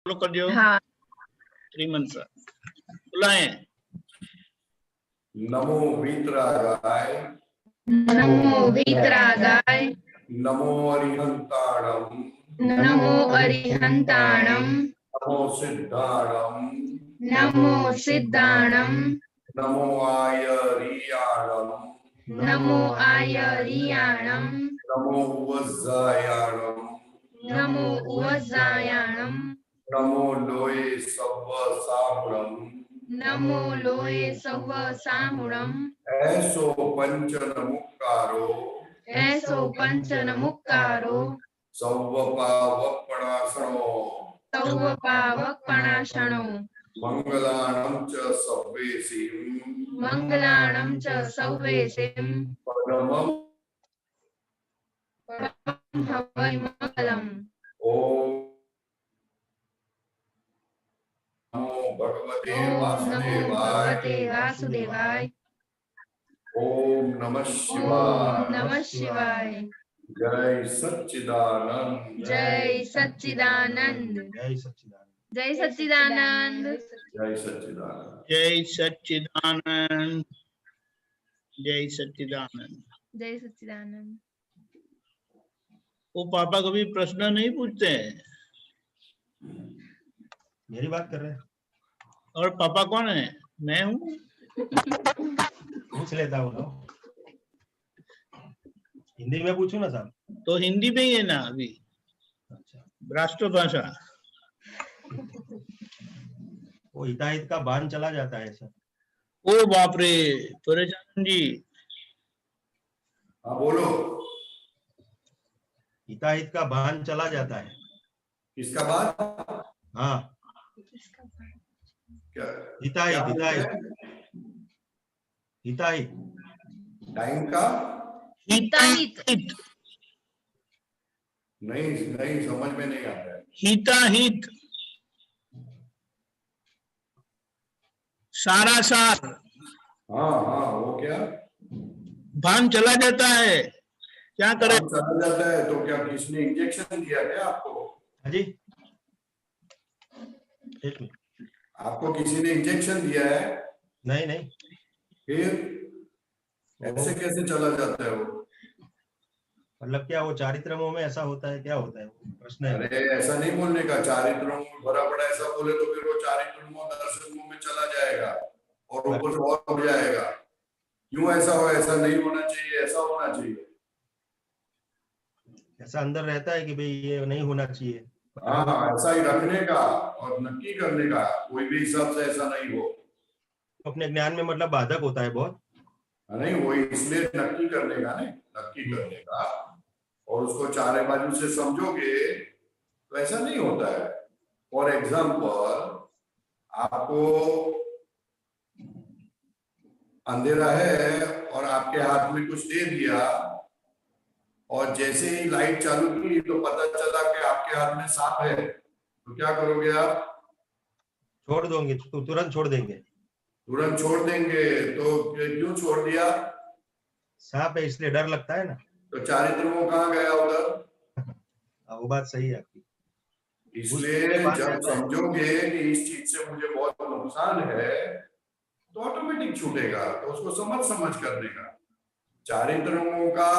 कर दियो। हाँ। श्रीमंत बुलाए। नमो वीतरागाय नमो वीतरागाय नमो अरिहंताणम नमो अरिहंताणम नमो सिद्धाणम नमो सिद्धाणम नमो आयरियाणम नमो आयरियाणम नमो वज्जायाणम नमो उवज्जायाणम नमो लोये सव्व साहुणम नमो लोये सव्व साहुणम ऐसो पंचन मुक्कारो ऐसो पंचन मुक्कारो सव्व पावपणासनो सव्व पावकपणाशनो मंगलाणं च सव्वेसिं मंगलाणं च सव्वेसिं परमं हवै मंगलम्। ओम नमो भगवते ओम नमो वासुदेवाय भगवते वासुदेवाय। ओम नमः ओम शिवाय नमः शिवाय। जय सच्चिदानंद जय सच्चिदानंद। जय सच्चिदानंद। जय सच्चिदानंद। जय सच्चिदानंद जय सच्चिदानंद। जय सच्चिदानंद। जय सच्चिदानंद। वो पापा कभी प्रश्न नहीं पूछते हैं। मेरी बात कर रहे हैं। और पापा कौन है? मैं हूँ। पूछ लेता हूँ ना। हिंदी में पूछूं ना साहब? तो हिंदी में ही है ना अभी। अच्छा। राष्ट्रभाषा। वो हिताहित का बाण चला जाता है सर। ओ बाप रे परेशान जी। हाँ बोलो। हिताहित का बाण चला जाता है। किसका बात? हाँ क्या हिताहित क्या हिताहित हिताहित टाइम का हिताहित। नहीं नहीं समझ में नहीं आता है। हिताहित सारा सार। हाँ हाँ वो क्या भान चला जाता है, क्या करे? काम चला जाता है तो क्या किसने इंजेक्शन दिया क्या आपको? हाँ जी एक मिनट। आपको किसी ने इंजेक्शन दिया है? नहीं नहीं फिर ऐसे कैसे चला जाता है वो? मतलब क्या वो चारित्रमों में ऐसा होता है, क्या होता है वो प्रश्न है। अरे ऐसा नहीं बोलने का, चारित्रों में भरा पड़ा ऐसा बोले तो फिर वो चारित्रों दर्शनों में चला जाएगा और ऊपर से और हो जाएगा। क्यों ऐसा हो? ऐसा नहीं होना चाहिए, ऐसा होना चाहिए। ऐसा अंदर रहता है कि भाई ये नहीं होना चाहिए। हाँ ऐसा ही रखने का और नक्की करने का, कोई भी हिसाब से ऐसा नहीं हो। अपने ज्ञान में मतलब बाधक होता है बहुत। नहीं वो इसलिए नक्की करने का, नहीं नक्की करने का, और उसको चारे बाजू से समझोगे तो ऐसा नहीं होता है। फॉर एग्जाम्पल आपको अंधेरा है और आपके हाथ में कुछ दे दिया और जैसे ही लाइट चालू की तो पता चला कि आपके हाथ में सांप है, तो क्या करोगे आप? छोड़ दोगे तो तुरंत छोड़ देंगे। तुरंत छोड़ देंगे। तो क्यों छोड़ दिया? सांप है इसलिए डर लगता है ना। तो चारित्र वो कहाँ गया उधर? वो बात सही है आपकी। इसलिए जब समझोगे कि इस चीज से मुझे बहुत नुकसान है तो ऑटोमेटिक छूटेगा। तो उसको समझ करने का। चारित्रों का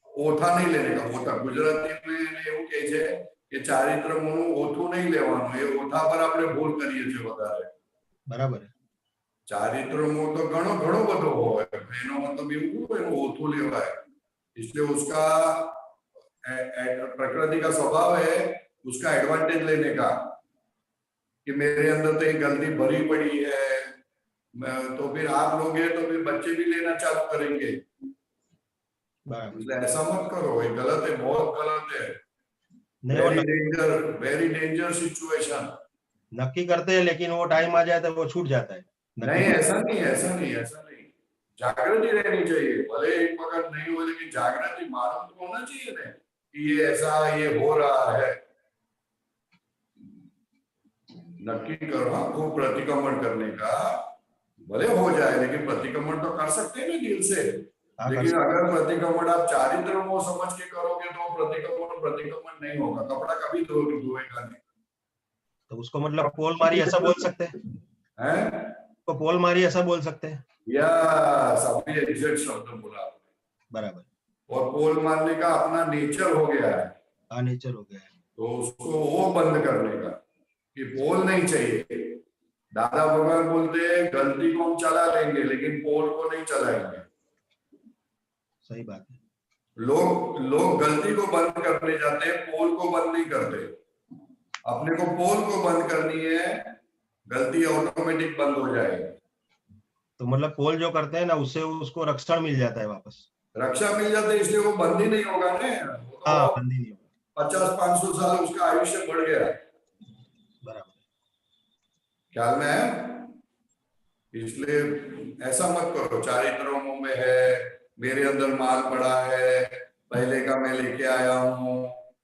ओथा नहीं लेने का। ओथा गुजराती में એવું કહે છે કે ચારિત્રનું ઓથું નહીં લેવાનું, એ ઓથા પર આપણે ભૂલ કરીએ છીએ વધારે। બરાબર है। ચારિત્રનું તો ઘણો ઘણો બધો હોય, એનો મતલબ એવું એનું ઓથું લેવાય। इसलिए उसका प्रकृति का स्वभाव है उसका एडवांटेज लेने का कि मेरे अंदर तो एक गलती भरी पड़ी है, तो फिर आप लोगे तो फिर बच्चे भी लेना चालू करेंगे। ऐसा मत करो, ये गलत है, बहुत गलत है। Very danger situation. नक्की करते हैं लेकिन वो टाइम आ जाता है वो छूट जाता है। नहीं ऐसा नहीं, ऐसा नहीं, ऐसा नहीं। जागृति रहनी चाहिए, भले एक वक्त नहीं हो लेकिन जागृति मालूम तो होना चाहिए ना कि ये ऐसा ये हो रहा है। नक्की करो खूब प्रतिक्रमण करने का, भले हो जाए लेकिन प्रतिक्रमण तो कर सकते हैं ना दिल से। लेकिन अगर प्रतिक्रमण आप चारित्र को समझ के करोगे तो प्रतिक्रमण नहीं होगा। कपड़ा कभी धोएगा नहीं। तो उसको मतलब पोल मारी ऐसा बोल सकते हैं, हैं? तो पोल मारी ऐसा बोल सकते हैं। या सभी एग्जैक्ट शब्द बोला आपने। बराबर, और पोल मारने का अपना नेचर हो गया है, नेचर हो गया है। तो उसको वो बंद करने का कि पोल नहीं चाहिए। दादा भगवान बोलते हैं गलती को हम चला लेंगे लेकिन पोल को नहीं चलाएंगे। सही बात है। लोग गलती को बंद करने जाते हैं, पोल को बंद नहीं करते। अपने को पोल को बंद करनी है, गलती ऑटोमेटिक बंद हो जाएगी। तो मतलब पोल जो करते हैं ना, उससे उसको रक्षण मिल जाता है वापस। रक्षा मिल जाती है, इसलिए वो बंद ही नहीं होगा ना। हाँ, बंद ही नहीं होगा। 50-500 साल उसका आयुष्य बढ़ गया। बराबर, ख्याल में है? इसलिए ऐसा मत करो चारित्रों में है, मेरे अंदर माल पड़ा है, पहले का मैं लेके आया हूँ,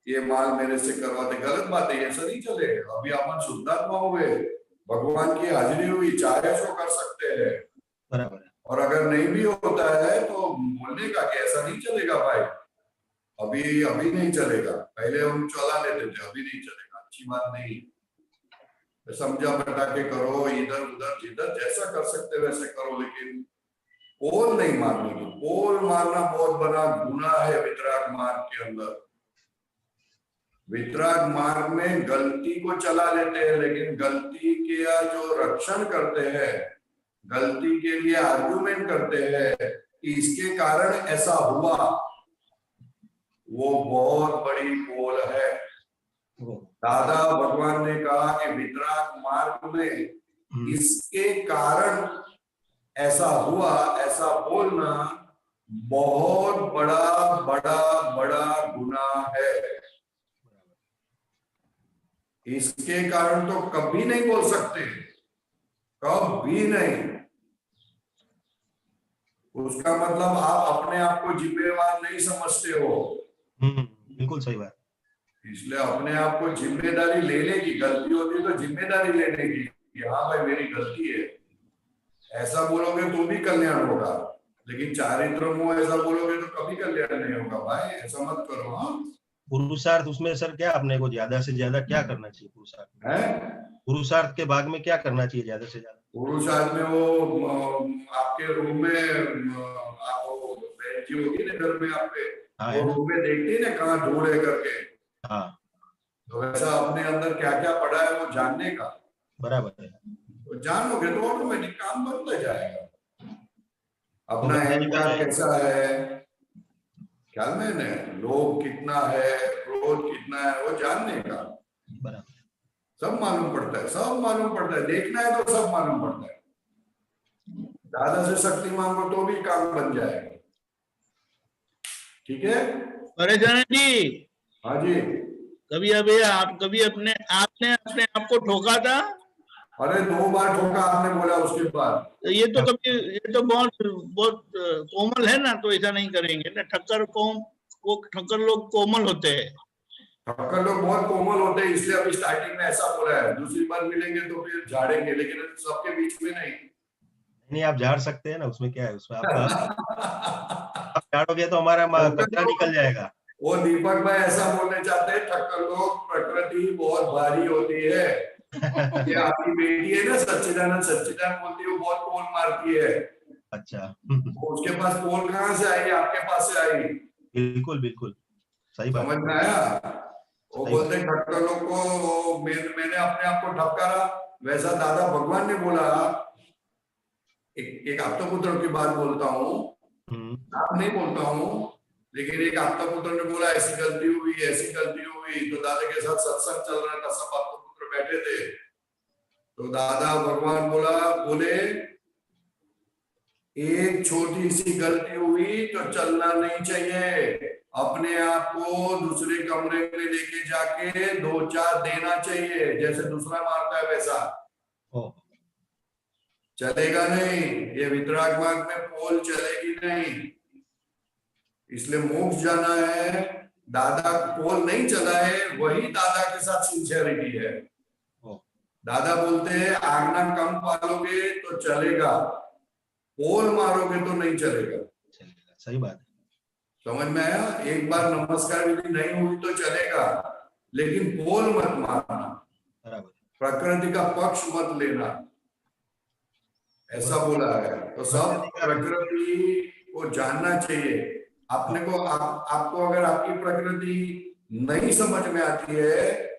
ये माल मेरे से करवाते। गलत बात है, ऐसा नहीं चले। अभी अपन शुद्धात्मा हुए, भगवान की हाजिरी हुई, चाहे सो कर सकते हैं। बराबर। और अगर नहीं भी होता है तो बोलने का कि ऐसा नहीं चलेगा भाई, अभी नहीं चलेगा। पहले हम चला लेते थे, अभी नहीं चलेगा, अच्छी बात नहीं। समझा बता के करो, इधर उधर जिधर जैसा कर सकते वैसे करो, लेकिन पोल नहीं मारने की। पोल मारना बहुत बड़ा गुनाह है वितराग मार्ग के अंदर। वितराग मार्ग में गलती को चला लेते हैं, लेकिन गलती के जो रक्षण करते हैं, गलती के लिए आर्गुमेंट करते हैं कि इसके कारण ऐसा हुआ, वो बहुत बड़ी पोल है। दादा भगवान ने कहा कि वितराग मार्ग में इसके कारण ऐसा हुआ, ऐसा बोलना बहुत बड़ा बड़ा बड़ा गुनाह है। इसके कारण तो कभी नहीं बोल सकते, कभी नहीं। उसका मतलब आप अपने आप को जिम्मेवार नहीं समझते हो। बिल्कुल सही बात। इसलिए अपने आप को जिम्मेदारी लेने की, गलती होती है तो जिम्मेदारी लेने की कि हाँ भाई मेरी गलती है, ऐसा बोलोगे तो भी कल्याण होगा। लेकिन चारित्र में ऐसा बोलोगे तो कभी कल्याण नहीं होगा भाई, ऐसा मत करो। हाँ, पुरुषार्थ उसमें सर क्या अपने को ज्यादा से ज्यादा क्या करना चाहिए? पुरुषार्थ है, पुरुषार्थ के भाग में क्या करना चाहिए ज्यादा से ज्यादा? पुरुषार्थ में वो आपके रूम में आप वो बहन जी होगी ना घर में आपके, हाँ, वो रूम में देखती है ना कहाँ धूल है करके। हाँ, तो वैसा अपने अंदर क्या क्या पड़ा है वो जानने का। बराबर है। तो जानोगे तो ऑटोमेटिक काम बनता जाएगा। अपना तो अहंकार कैसा है, ख्याल में है, लोभ कितना है, क्रोध कितना है, वो जानने का। बराबर, सब मालूम पड़ता है, सब मालूम पड़ता है। देखना है तो सब मालूम पड़ता है। दादा से शक्ति मांगो तो भी काम बन जाएगा। ठीक है परेशान जी? हाँ जी। कभी आपने अपने आप को ठोका था? अरे 2 बार ठोका आपने बोला उसके बाद। ये तो बहुत कोमल है ना, तो ऐसा नहीं करेंगे ना। ठक्कर लोग कोमल होते हैं। ठक्कर लोग बहुत कोमल होते हैं, इसलिए अभी स्टार्टिंग में ऐसा बोला है। दूसरी बार मिलेंगे तो फिर झाड़ेंगे, लेकिन सबके बीच में नहीं। आप झाड़ सकते हैं ना, उसमें क्या है? उसमें आप झाड़ोगे तो हमारा कचरा निकल जाएगा। वो दीपक भाई ऐसा बोलने चाहते हैं, ठक्कर लोग प्रकृति बहुत भारी होती है। ये आपकी बेटी है ना सच्चिदानंद बोलती है, वो बहुत पोल मारती है। अच्छा। उसके पास पोल कहाँ से आई, आपके पास से आई। बिल्कुल बिल्कुल सही बात। समझ में आया? वो बोलते हैं ठक्कर लोग को मैंने अपने आप को ठपकारा। वैसा दादा भगवान ने बोला, एक आपका पुत्र की बात बोलता हूँ, आप नहीं बोलता हूँ, लेकिन एक आपका पुत्र ने बोला ऐसी गलती हुई, ऐसी गलती हुई। तो दादा के साथ सत्संग चल रहा था, सब आपका पुत्र बैठे थे। तो दादा भगवान बोले एक छोटी सी गलती हुई तो चलना नहीं चाहिए, अपने आप को दूसरे कमरे में लेके जाके 2-4 देना चाहिए, जैसे दूसरा मारता है वैसा। चलेगा नहीं, ये वितराग मार्ग में पोल चलेगी नहीं। इसलिए मोक्ष जाना है, दादा पोल नहीं चला है, वही दादा के साथ सिंसियरिटी है। दादा बोलते हैं आज्ञा कम पालोगे तो चलेगा, पोल मारोगे तो नहीं चलेगा। सही बात है। समझ में आया? एक बार नमस्कार विधि नहीं हुई तो चलेगा, लेकिन पोल मत मारना। बराबर। प्रकृति का पक्ष मत लेना, ऐसा बोला है। तो सब प्रकृति को जानना चाहिए अपने को। आपको अगर आपकी प्रकृति नहीं समझ में आती है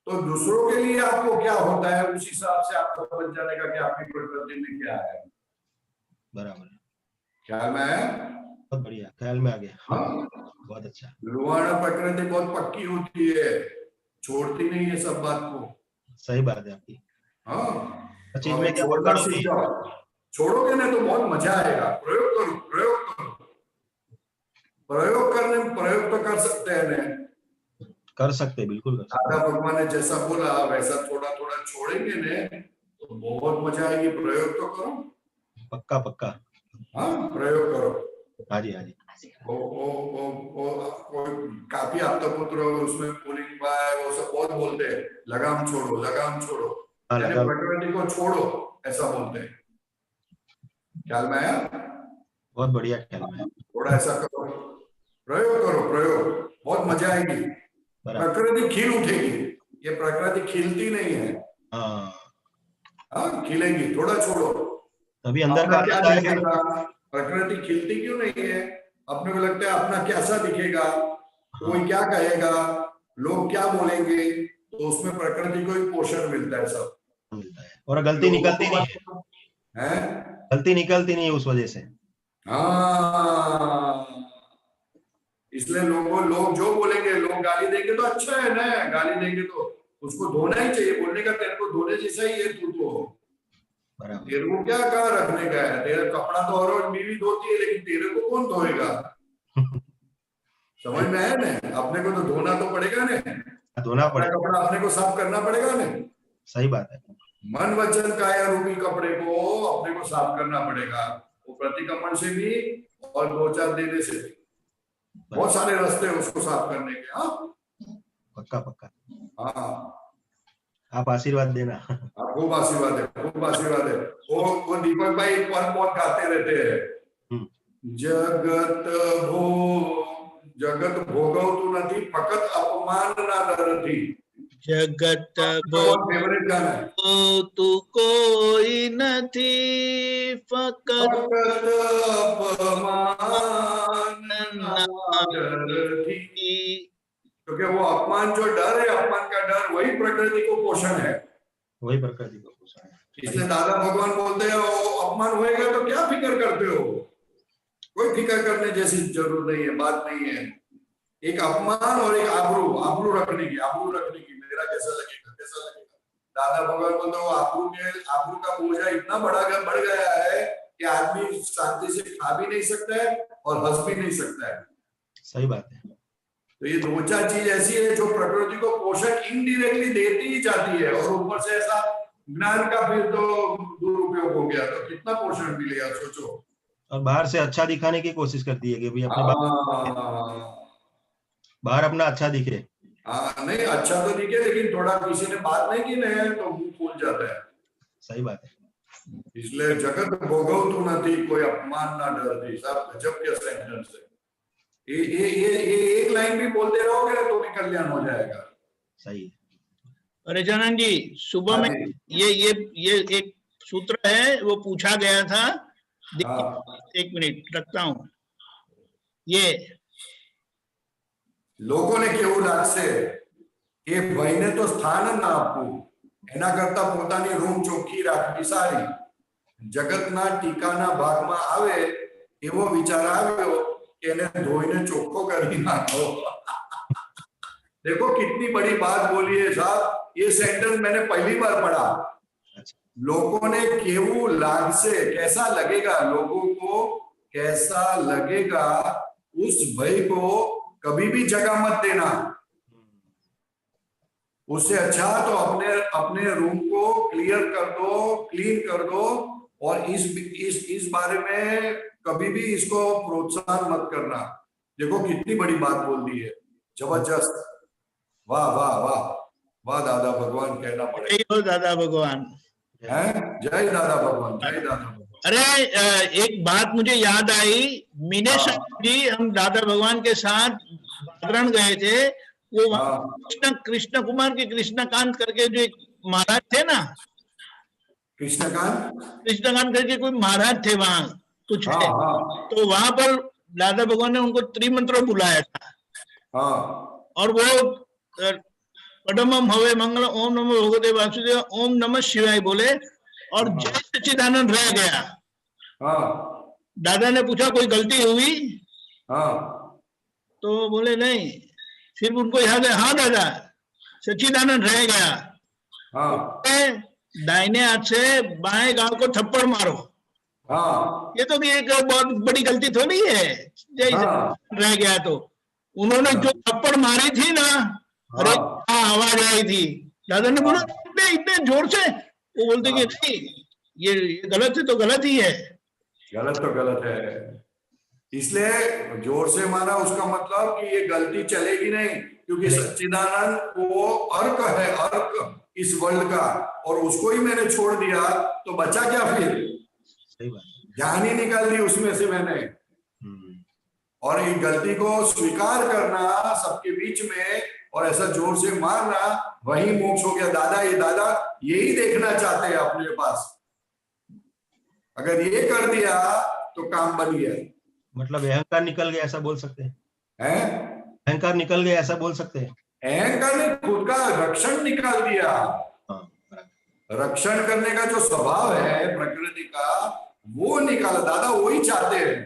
तो दूसरों के लिए आपको क्या होता है उस हिसाब से आपको समझ जाने का कि आपकी प्रकृति में क्या है। बराबर, ख्याल में आया? बहुत बढ़िया, ख्याल में आ गया। हाँ, बहुत अच्छा। लुहाना प्रकृति बहुत पक्की होती है, छोड़ती नहीं है सब बात को। सही बात है आपकी। हाँ, चीज में क्या छोड़ना करोगे? सीख जाओ। छोड़ोगे ना तो बहुत मजा आएगा। प्रयोग करो, प्रयोग करो। प्रयोग करने में प्रयोग तो कर सकते हैं ना, कर सकते, बिल्कुल कर सकते। दादा भगवान ने जैसा बोला वैसा थोड़ा थोड़ा छोड़ेंगे ने तो बहुत मजा आएगी। प्रयोग तो करो। पक्का पक्का। हाँ, प्रयोग करो। हाँ जी, हाँ जी। कोई काफी आपका पुत्र उसमें पुलिंग बाय वो सब बहुत बोलते हैं, लगाम छोड़ो, लगाम छोड़ो, यानी प्रकृति को छोड़ो, ऐसा बोलते हैं। ख्याल में आया? बहुत बढ़िया ख्याल में। थोड़ा ऐसा करो, प्रयोग करो, प्रयोग, बहुत मजा आएगी। प्रकृति खिल उठेगी। ये प्रकृति खिलती नहीं है। हाँ, खिलेगी। थोड़ा छोड़ो, अभी अंदर का क्या दिखेगा? प्रकृति खिलती क्यों नहीं है? अपने को लगता है अपना कैसा दिखेगा, कोई क्या कहेगा, लोग क्या बोलेंगे, तो उसमें प्रकृति को ही पोषण मिलता है, सब मिलता है। और गलती निकलती नहीं है, गलती निकलती नहीं है उस वजह से। हाँ, इसलिए लोग जो बोलेंगे, लोग गाली देंगे तो अच्छा है ना, गाली देंगे तो उसको धोना ही चाहिए। बोलने का तेरे को धोने जैसा ही है, तू तो तेरे को क्या कहा रखने का है? तेरा कपड़ा तो हर रोज बीवी धोती है, लेकिन तेरे को कौन धोएगा? समझ में आया ना? अपने को तो धोना तो पड़ेगा ना, धोना पड़ेगा, कपड़ा अपने को साफ करना पड़ेगा ना। सही बात है। मन वचन काया रूपी कपड़े को अपने को साफ करना पड़ेगा, वो प्रतिक्रमण से भी और 2-4 देने से भी। बहुत सारे रास्ते हैं उसको साफ करने के। हाँ, पक्का पक्का। हाँ, आप आशीर्वाद देना। खूब आशीर्वाद है, खूब आशीर्वाद है। वो दीपक भाई बहुत गाते रहते हैं, जगत भोगव तू नहीं फकत अपमान ना डरती। जगत फेवरेट गाना है। तू कोई नहीं फकत अपमान ना डरती। क्योंकि वो अपमान जो डर है, अपमान का डर वही प्रकृति को पोषण है, वही प्रकृति को पोषण है। इसलिए दादा भगवान बोलते हैं अपमान होएगा तो क्या फिक्र करते हो? कोई फिक्र करने जैसी जरूरत नहीं है, बात नहीं है। एक अपमान और एक आबरू रखने की, मेरा कैसा लगेगा, कैसा लगेगा। दादा भगवान बोलते हो आबरू का बोझा इतना बढ़ गया है कि आदमी शांति से खा भी नहीं सकता है और हंस भी नहीं सकता है। सही बात है। तो ये 2-4 चीज ऐसी है जो प्रकृति को पोषण इनडायरेक्टली देती ही जाती है, और ऊपर से ऐसा ज्ञान का फिर तो दुरुपयोग हो गया तो कितना पोषण मिलेगा, सोचो। और बाहर से अच्छा दिखाने की कोशिश करती है कि भाई अपने बाहर अपना अच्छा दिखे। नहीं, अच्छा तो दिखे, लेकिन थोड़ा किसी ने बात नहीं की ना तो मुंह फूल जाता है। सही बात है। इसलिए जगत भोगव तू नहीं कोई अपमान ना डरती। सब गजब के सेंटेंस है। ये एक लाइन भी बोलते रहोगे तो भी कल्याण हो जाएगा। सही। अरे जानन जी, सुबह में ये एक सूत्र है, वो पूछा गया था। एक मिनट रखता हूँ। ये लोगों ने केवल लागसे એ ભાઈને તો સ્થાન ના આપવું, એના કરતા પોતાની રૂમ ચોખ્ખી રાખવી સારી। જગતના ટીકાના ભાગમાં આવે એવો વિચાર આવ્યો કે એને ધોઈને ચોખ્ખો કરી નાખો। देखो कितनी बड़ी बात बोली है साहब। ये सेंटेंस मैंने पहली बार पढ़ा। लोगों ने केवल लाग से, कैसा लगेगा लोगों को, कैसा लगेगा, उस भय को कभी भी जगह मत देना। उससे अच्छा तो अपने रूम को क्लियर कर दो, क्लीन कर दो, और इस बारे में कभी भी इसको प्रोत्साहन मत करना। देखो कितनी बड़ी बात बोल दी है, जबरदस्त। वाह वाह वाह वाह, दादा भगवान कहना पड़ेगा। दादा भगवान है, जय दादा भगवान, जय दादा भगवान। अरे एक बात मुझे याद आई। मीनेश जी, हम दादा भगवान के साथ बादरण गए थे। वो कृष्ण कुमार के कृष्णकांत करके जो एक महाराज थे ना, कृष्णकांत, कृष्णकांत करके कोई महाराज थे वहां कुछ हाँ थे, हाँ तो वहां पर दादा भगवान ने उनको त्रिमंत्र बुलाया था, हाँ और वो पडमम हवे मंगल ओम नमो भगवते वासुदेव ओम नमः शिवाय बोले, और जय सच्चिदानंद रह गया। हाँ दादा ने पूछा कोई गलती हुई, हाँ तो बोले नहीं, फिर उनको याद है, हाँ दादा सच्चिदानंद रह गया, हाँ दाहिने हाथ से बाएं गाल को थप्पड़ मारो, हाँ ये तो एक बहुत बड़ी गलती थोड़ी है, जैसे हाँ रह गया तो उन्होंने जो थप्पड़ मारी थी ना, अरे हाँ आवाज आई थी, दादा ने बोला इतने इतने जोर से, वो बोलते कि नहीं ये गलत है तो गलत ही है। गलत तो गलत है, इसलिए जोर से मारा उसका मतलब कि ये गलती चलेगी नहीं, क्योंकि सच्चिदानंद वो अर्क है, अर्क इस वर्ल्ड का, और उसको ही मैंने छोड़ दिया तो बचा क्या फिर, सही बात। जान ही निकाल दी उसमें से मैंने। और ये गलती को स्वीकार करना सबके बीच में और ऐसा जोर से मारना, वही मोक्ष हो गया। दादा यही देखना चाहते हैं अपने पास, अगर ये कर दिया तो काम बन गया। मतलब अहंकार निकल गया ऐसा बोल सकते हैं, हैं? अहंकार निकल गया ऐसा बोल सकते हैं। अहंकार ने खुद का रक्षण निकाल दिया। हाँ, रक्षण करने का जो स्वभाव है प्रकृति का, वो निकाला। दादा वही चाहते हैं।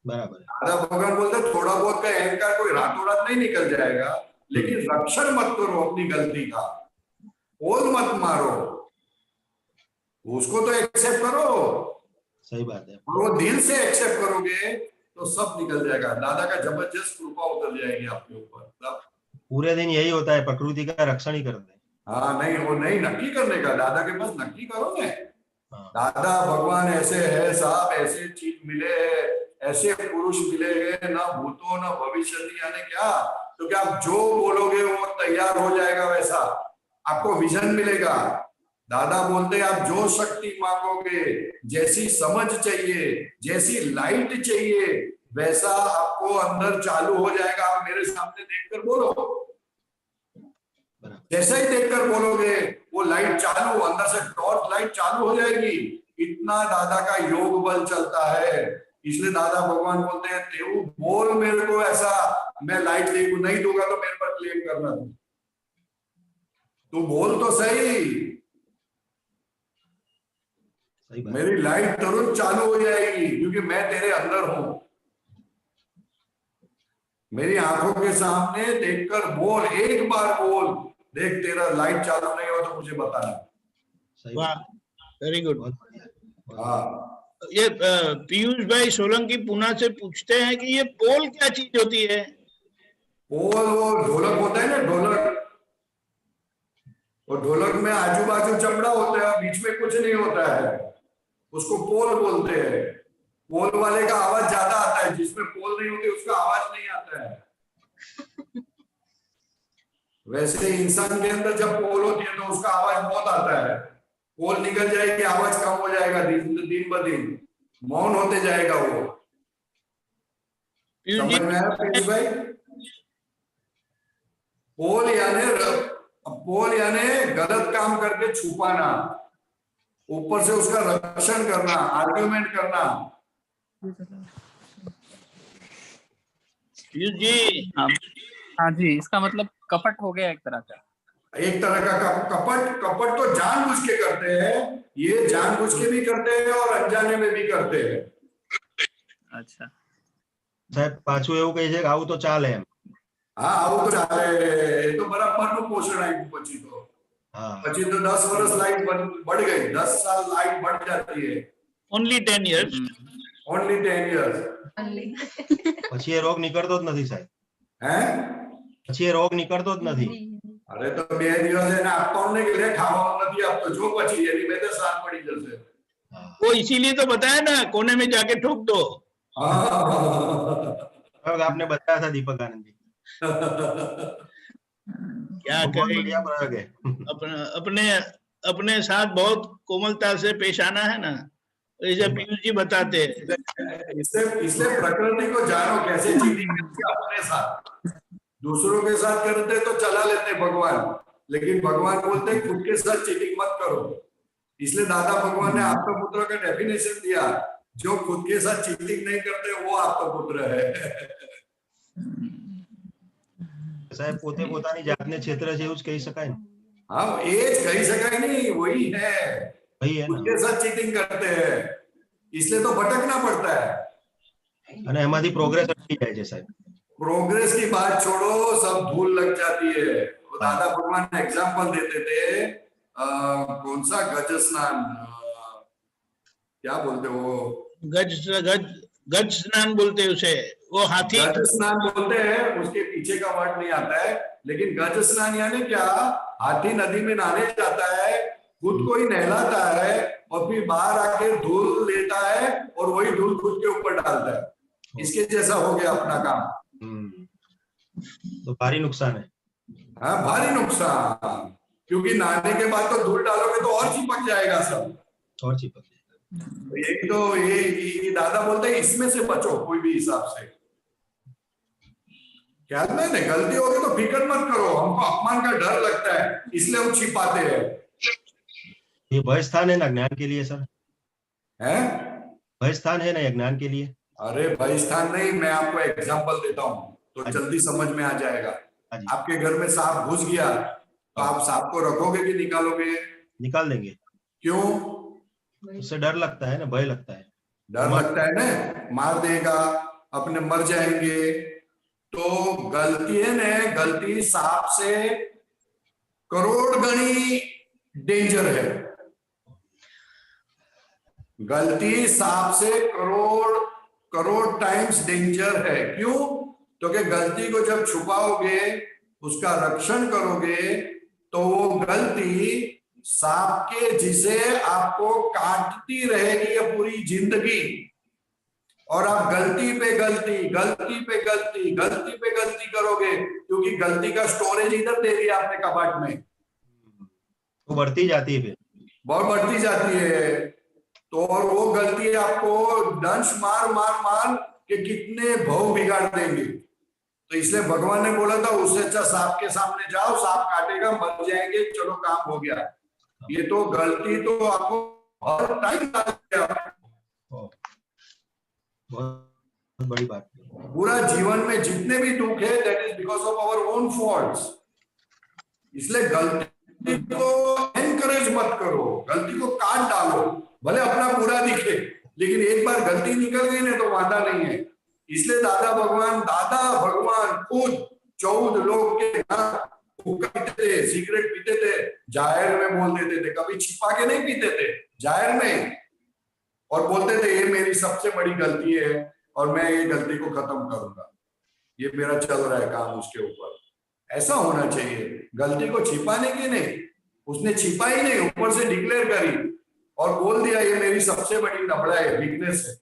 बराबर है। दादा भगवान बोलते थोड़ा बहुत का अहंकार कोई रातों रात नहीं निकल जाएगा, लेकिन रक्षण मत करो अपनी गलती का, पोल मत मारो, उसको तो एक्सेप्ट करो। सही बात है। और वो दिल से एक्सेप्ट करोगे तो सब निकल जाएगा। दादा का जबरदस्त कृपा उतर जाएगी आपके ऊपर। पूरे दिन यही होता है, प्रकृति का रक्षण ही करते हैं। हाँ नहीं, वो नहीं नक्की करने का, दादा के पास नक्की करो ना। हाँ। दादा भगवान ऐसे है साहब, ऐसे चीज मिले है, ऐसे पुरुष मिले हैं, ना भूतो ना भविष्य, यानी क्या, तो क्या आप जो बोलोगे वो तैयार हो जाएगा, वैसा आपको विजन मिलेगा। दादा बोलते हैं आप जो शक्ति मांगोगे, जैसी समझ चाहिए, जैसी लाइट चाहिए, वैसा आपको अंदर चालू हो जाएगा। आप मेरे सामने देखकर बोलो, जैसा ही देखकर बोलोगे वो लाइट चालू, अंदर से टॉर्च लाइट चालू हो जाएगी। इतना दादा का योग बल चलता है। इसलिए दादा भगवान बोलते हैं तेरू बोल मेरे को ऐसा, मैं लाइट नहीं दूंगा तो मेरे पर क्लेम करना, तू बोल तो सही, मेरी लाइट तुरंत चालू हो जाएगी, क्योंकि मैं तेरे अंदर हूं। मेरी आंखों के सामने देखकर बोल, एक बार बोल, देख तेरा लाइट चालू नहीं हो तो मुझे बताना। वाह, वेरी गुड। हाँ, ये पीयूष भाई सोलंकी पुणे से पूछते हैं कि ये पोल क्या चीज होती है? पोल वो ढोलक होता है ना, ढोलक, और ढोलक में आजू बाजू चमड़ा होता है, बीच में कुछ नहीं होता है, उसको पोल बोलते हैं। पोल वाले का आवाज ज्यादा आता है, जिसमें पोल नहीं होती उसका आवाज नहीं आता है। वैसे इंसान के अंदर जब पोल होती है तो उसका आवाज बहुत आता है। पोल निकल जाएगी, आवाज कम हो जाएगा, दिन ब दिन मौन होते जाएगा वो। समझ में आया पीयूष भाई? पोल यानी गलत काम करके छुपाना, ऊपर से उसका रक्षण करना, आर्ग्यूमेंट करना। जी हाँ जी, इसका मतलब कपट हो गया एक तरह का। एक तरह का कपट तो जानबूझ के करते हैं, ये जानबूझ के भी करते हैं और अनजाने में भी करते हैं। अच्छा સાહેબ પાછું એવું કહે છે કે આવું તો ચાલે એમ. હા આવું તો ચાલે, એ તો બરાબરનું પોષણ આપ્યું પછી તો 10 વર્ષ લાઈફ बढ़ गई, 10 साल लाइफ बढ़ जाती है। Only 10 years, only 10 years। પછી એ રોગ નીકળતો જ નથી સાહેબ, हैं? પછી એ રોગ નીકળતો જ નથી. अरे तो 2 દિવસ એને આપવાનું નહીં કે લે ખાવાનું નથી આપતો, જો પછી એની 2 સાલ પડી જશે। वो इसीलिए तो बताया ना, कोने में जाके ठोक दो। आपने बताया था दीपक आनंद जी। क्या करें, अपने साथ बहुत कोमलता से पेश आना है ना, जैसे पीयूष जी बताते हैं। इसलिए प्रकृति को जानो कैसे चीटिंग करती है अपने साथ, दूसरों के साथ करते तो चला लेते भगवान, लेकिन भगवान बोलते हैं खुद के साथ चीटिंग मत करो। इसलिए दादा भगवान ने आत्मपुत्र का डेफिनेशन दिया, जो खुद के साथ चीटिंग नहीं करते वो आत्मपुत्र है। સાહેબ પોતે પોતાની જાતને છેતરે છે એવું જ કહી શકાય ને? हाँ, एज कही सका नहीं, वही है, वही है खुद ना। के साथ चीटिंग करते हैं, इसलिए तो भटकना पड़ता है। અને એમાંથી પ્રોગ્રેસ અટકી જાય છે સાહેબ। प्रोग्रेस की बात छोड़ो, सब धूल लग जाती है। वो दादा भगवान एग्जाम्पल देते थे, कौन सा गज स्नान, क्या बोलते वो, गज स्नान बोलते हैं उसे, वो हाथी गज स्नान बोलते हैं, उसके पीछे का वर्ड नहीं आता है, लेकिन गज स्नान यानी क्या, हाथी नदी में नहाने जाता है, खुद को ही नहलाता है और फिर बाहर आके धूल लेता है और वही धूल खुद के ऊपर डालता है। इसके जैसा हो गया अपना काम। तो भारी नुकसान है। हाँ, भारी नुकसान, क्योंकि नहाने के बाद तो धूल डालोगे तो और चिपक जाएगा सब, और चिपक जाएगा। एक तो ये दादा बोलते हैं इसमें से बचो कोई भी हिसाब से। क्या नहीं, गलती होगी तो फिक्र मत करो, हमको अपमान का डर लगता है इसलिए हम छिपाते हैं। ये भय स्थान है ना ज्ञान के लिए सर? है भय स्थान है ना ये ज्ञान के लिए? अरे भाई स्थान नहीं, मैं आपको एग्जांपल देता हूँ तो जल्दी समझ में आ जाएगा। आपके घर में सांप घुस गया तो आप सांप को रखोगे कि निकालोगे? निकाल देंगे। क्यों? उससे डर लगता है ना, भय लगता है। डर लगता है ना, मार देगा, अपने मर जाएंगे। तो गलती है ना, गलती सांप से करोड़ गणी डेंजर है। गलती सांप से करोड़ टाइम्स डेंजर है। क्यों? तो कि गलती को जब छुपाओगे, उसका रक्षण करोगे, तो वो गलती सांप के जिसे आपको काटती रहेगी ये पूरी जिंदगी, और आप गलती पे गलती करोगे, क्योंकि गलती का स्टोरेज इधर दे दिया आपने कबाट में, वो बढ़ती जाती है, फिर बहुत बढ़ती जाती है। तो और वो गलती आपको दंश मार के कितने भव बिगाड़ देंगे। तो इसलिए भगवान ने बोला था उससे अच्छा सांप के सामने जाओ, सांप काटेगा, मर जाएंगे, चलो काम हो गया। ये तो गलती तो आपको हर टाइम बहुत बड़ी बात है। पूरा जीवन में जितने भी दुख है that is because of our own faults. इसलिए गलती को एनकरेज मत करो, गलती को काट डालो, भले अपना पूरा दिखे, लेकिन एक बार गलती निकल गई ना तो वादा नहीं है। इसलिए दादा भगवान खुद 14 लोग के पीते थे, सिगरेट पीते थे, जाहिर में बोल देते थे, कभी छिपा के नहीं पीते थे, जाहिर में, और बोलते थे ये मेरी सबसे बड़ी गलती है और मैं ये गलती को खत्म करूंगा, ये मेरा चल रहा है काम उसके ऊपर। ऐसा होना चाहिए, गलती को छिपाने की नहीं, उसने छिपा ही नहीं, ऊपर से डिक्लेयर करी और बोल दिया ये मेरी सबसे बड़ी नबड़ा है, वीकनेस है।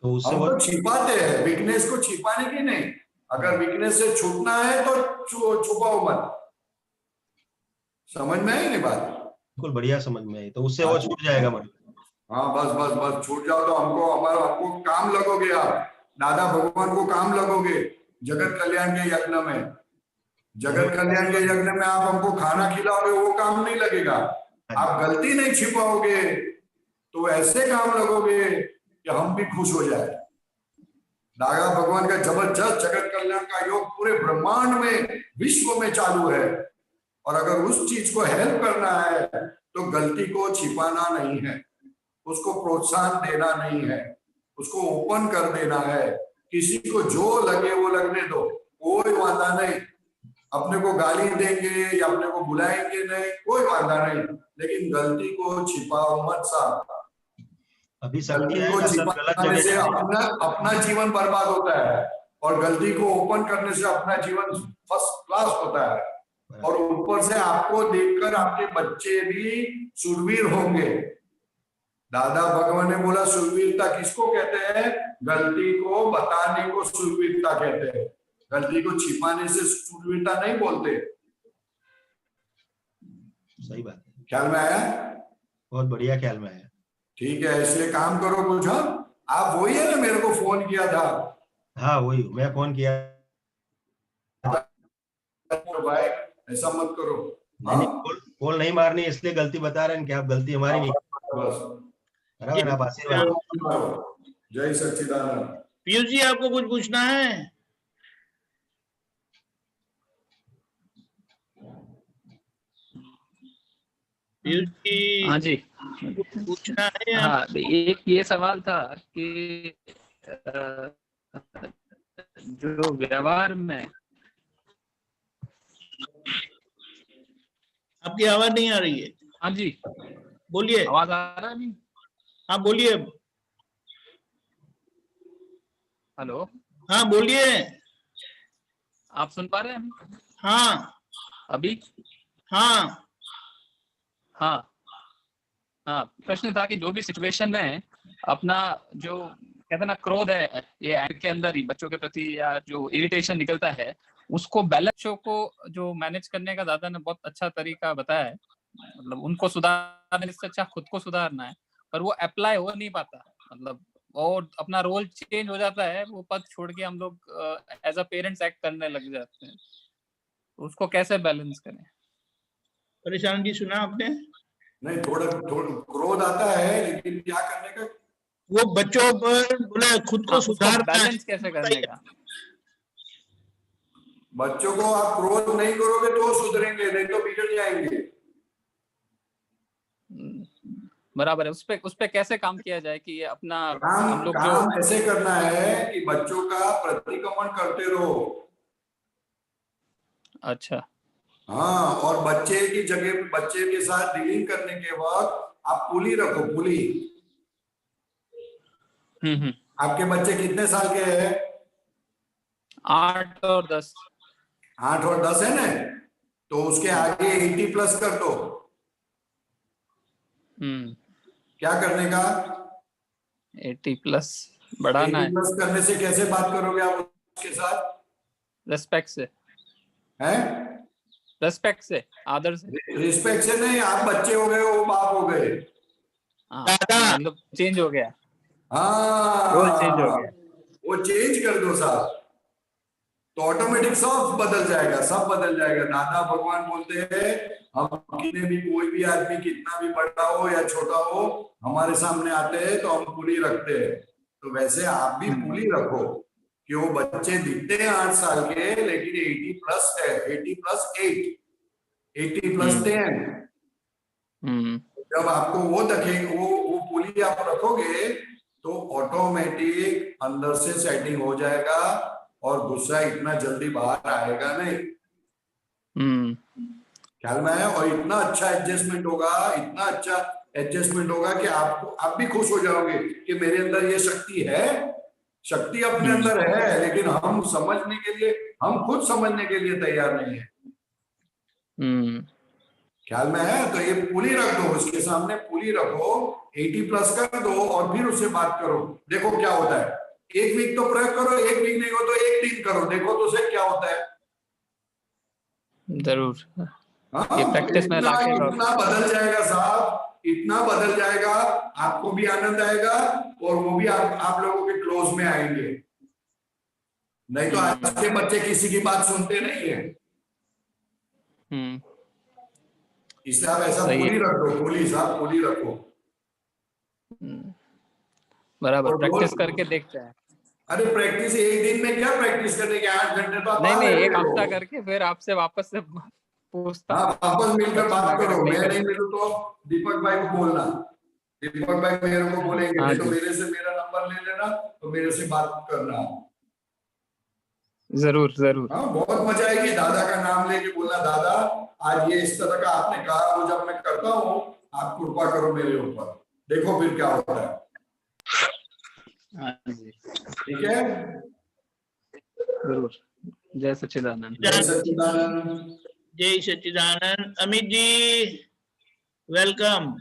तो उससे हम तो छिपाते हैं, वीकनेस को छिपाने की नहीं। अगर वीकनेस से छूटना है तो छुपाओ मत। समझ में आई नहीं बात? बिल्कुल बढ़िया समझ में आई। तो उससे वो छूट जाएगा मन। हाँ, बस छूट जाओ तो हमको काम लगोगे, आप दादा भगवान को काम लगोगे जगत कल्याण के यज्ञ में। जगत कल्याण के यज्ञ में आप हमको खाना खिलाओगे, वो काम नहीं लगेगा। आप गलती नहीं छिपाओगे तो ऐसे काम लगोगे कि हम भी खुश हो जाए। दादा भगवान का जबरदस्त जगत कल्याण का योग पूरे ब्रह्मांड में, विश्व में चालू है, और अगर उस चीज को हेल्प करना है तो गलती को छिपाना नहीं है, उसको प्रोत्साहन देना नहीं है, उसको ओपन कर देना है। किसी को जो लगे वो लगने दो, कोई वादा नहीं। अपने को गाली देंगे या अपने को बुलाएंगे नहीं, कोई वादा नहीं, लेकिन गलती को छिपाओ मत साहब। अभी गलती को छिपाने से अपना जीवन बर्बाद होता है, और गलती को ओपन करने से अपना जीवन फर्स्ट क्लास होता है। और ऊपर से आपको देखकर आपके बच्चे भी शूरवीर होंगे। दादा भगवान ने बोला शूरवीरता किसको कहते हैं? गलती को बताने को शूरवीरता कहते हैं, गलती को छिपाने से शूरवीरता नहीं बोलते। सही बात है। ख्याल में आया? बहुत बढ़िया ख्याल में आया। ठीक है, इसलिए काम करो कुछ। आप वही है ना, मेरे को फोन किया था? हाँ वही, मैं फोन किया भाई ऐसा मत करो। नहीं, पोल नहीं मारनी इसलिए गलती बता रहे हैं कि आप गलती हमारी नहीं, बस बराबर, आप आशीर्वाद। जय सच्चिदानंद। पीयूष जी आपको कुछ पूछना है? पीयूष जी, हाँ जी, पूछना है? हाँ एक ये सवाल था कि जो व्यवहार में, आपकी आवाज नहीं आ रही है। हाँ जी बोलिए। आवाज आ रहा है? नहीं, हाँ बोलिए। हेलो, हाँ बोलिए। आप सुन पा रहे हैं हाँ अभी? हाँ हाँ हाँ, प्रश्न था कि जो भी सिचुएशन में अपना जो कहते हैं ना क्रोध है ये एंड के अंदर ही बच्चों के प्रति या जो इरिटेशन निकलता है उसको बैलेंस को जो मैनेज करने का दादा ने बहुत अच्छा तरीका बताया है। मतलब उनको सुधारने से अच्छा खुद को सुधारना है, पर वो अप्लाई हो नहीं पाता। मतलब और अपना रोल चेंज हो जाता है, वो पद छोड़ के हम लोग एज अ पेरेंट्स एक्ट करने लग जाते हैं। तो उसको कैसे बैलेंस करें? परेशान जी, सुना आपने? नहीं, थोड़ा क्रोध आता है, लेकिन क्या करने का? वो बच्चों पर बोले खुद को सुधारना है। बैलेंस कैसे करने का? बच्चों को आप क्रोध नहीं करोगे तो सुधरेंगे, नहीं तो बिगड़ जाएंगे। बराबर है। उस पे कैसे काम किया जाए कि ये अपना हम लोग काम ऐसे करना है कि बच्चों का प्रतिक्रमण करते रहो। अच्छा, हाँ, और बच्चे की जगह बच्चे के साथ डीलिंग करने के वक्त आप पुली रखो, पुली। आपके बच्चे कितने साल के हैं? 8 और 10। 8 और 10 है ना, तो उसके आगे 80+ कर दो। क्या करने का? 80+ बढ़ाना है। 80+ करने से कैसे बात करोगे आप उसके साथ? रेस्पेक्ट से। हैं? रेस्पेक्ट से, आदर से। रिस्पेक्ट से नहीं, आप बच्चे हो गए, वो बाप हो गए। मतलब चेंज हो गया, हाँ, रोल चेंज हो गया। वो चेंज कर दो साहब, तो ऑटोमेटिक सब बदल जाएगा, सब बदल जाएगा। दादा भगवान बोलते हैं हम कितने भी, कोई भी आदमी कितना भी बड़ा हो या छोटा हो, हमारे सामने आते हैं तो हम पुली रखते हैं। तो वैसे आप भी पुली रखो कि वो बच्चे दिखते हैं 8 साल के, लेकिन 80+ है, 80+8, 80+10। जब आपको वो देखेंगे, वो पुली आप रखोगे तो ऑटोमेटिक अंदर से सेटिंग हो जाएगा और गुस्सा इतना जल्दी बाहर आएगा नहीं। ख्याल में है? और इतना अच्छा एडजस्टमेंट होगा, इतना अच्छा एडजस्टमेंट होगा कि आप भी खुश हो जाओगे कि मेरे अंदर ये शक्ति है। शक्ति अपने अंदर है, लेकिन हम समझने के लिए, हम खुद समझने के लिए तैयार नहीं है। ख्याल में है? तो ये पुली रख दो, उसके सामने पुली रखो, 80+ कर दो और फिर उससे बात करो, देखो क्या होता है। 1 वीक तो प्रयोग करो, 1 वीक नहीं हो तो 1 दिन करो, देखो तो सही क्या होता है। जरूर। हाँ, ये प्रैक्टिस में लाके इतना बदल जाएगा साहब, इतना बदल जाएगा, आपको भी आनंद आएगा और वो भी आप लोगों के क्लोज में आएंगे। नहीं तो आज के बच्चे किसी की बात सुनते नहीं है। इसलिए आप ऐसा पुली रख दो, पुली साहब, पुली रखो। बराबर, प्रैक्टिस करके देखते हैं। अरे प्रैक्टिस एक दिन में क्या प्रैक्टिस करने के, 8 घंटे तो नहीं, एक हफ्ता करके फिर आपसे वापस से पूछता। हाँ, वापस मिलकर बात करो। मैं नहीं मिलूं तो दीपक भाई को बोलना, दीपक भाई मेरे को बोलेंगे, नहीं तो मेरे से मेरा नंबर ले लेना, तो मेरे से बात करना। जरूर जरूर। हाँ, बहुत मजा आएगी। दादा का नाम लेके बोलना, दादा आज ये इस तरह का आपने कहा, वो जब मैं करता हूँ आप कृपा करो मेरे ऊपर, देखो फिर क्या होता है। ठीक है, जरूर। जय सच्चिदानंद। जय सच्चिदानंद। जय सच्चिदानंद। अमित जी वेलकम।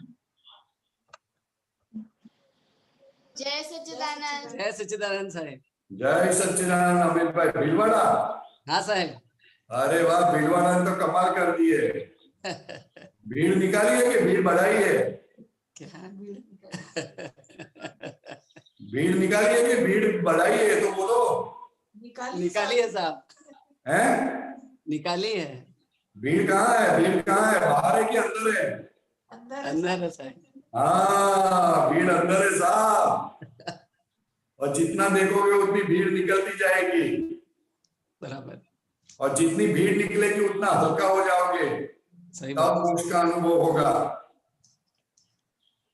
जय सच्चिदानंद। जय सच्चिदानंद साहब। जय सच्चिदानंद। अमित भाई भीलवाड़ा? हाँ साहब। अरे वाह, भीलवाड़ा ने तो कमाल कर दिए। भीड़ निकाली है कि भीड़ बढ़ाई है? क्या भीड़ निकाली है कि भीड़ बढ़ाई है? तो बोलो। निकाली है साहब, हैं? निकाली है। भीड़ कहाँ है? भीड़ कहाँ है? बाहर है कि अंदर है? अंदर है साहब। हाँ, भीड़ अंदर है साहब। और जितना देखोगे उतनी भीड़ निकलती जाएगी, बराबर, और जितनी भीड़ निकलेगी उतना हल्का हो जाओगे, सही तब बात। उसका अनुभव होगा।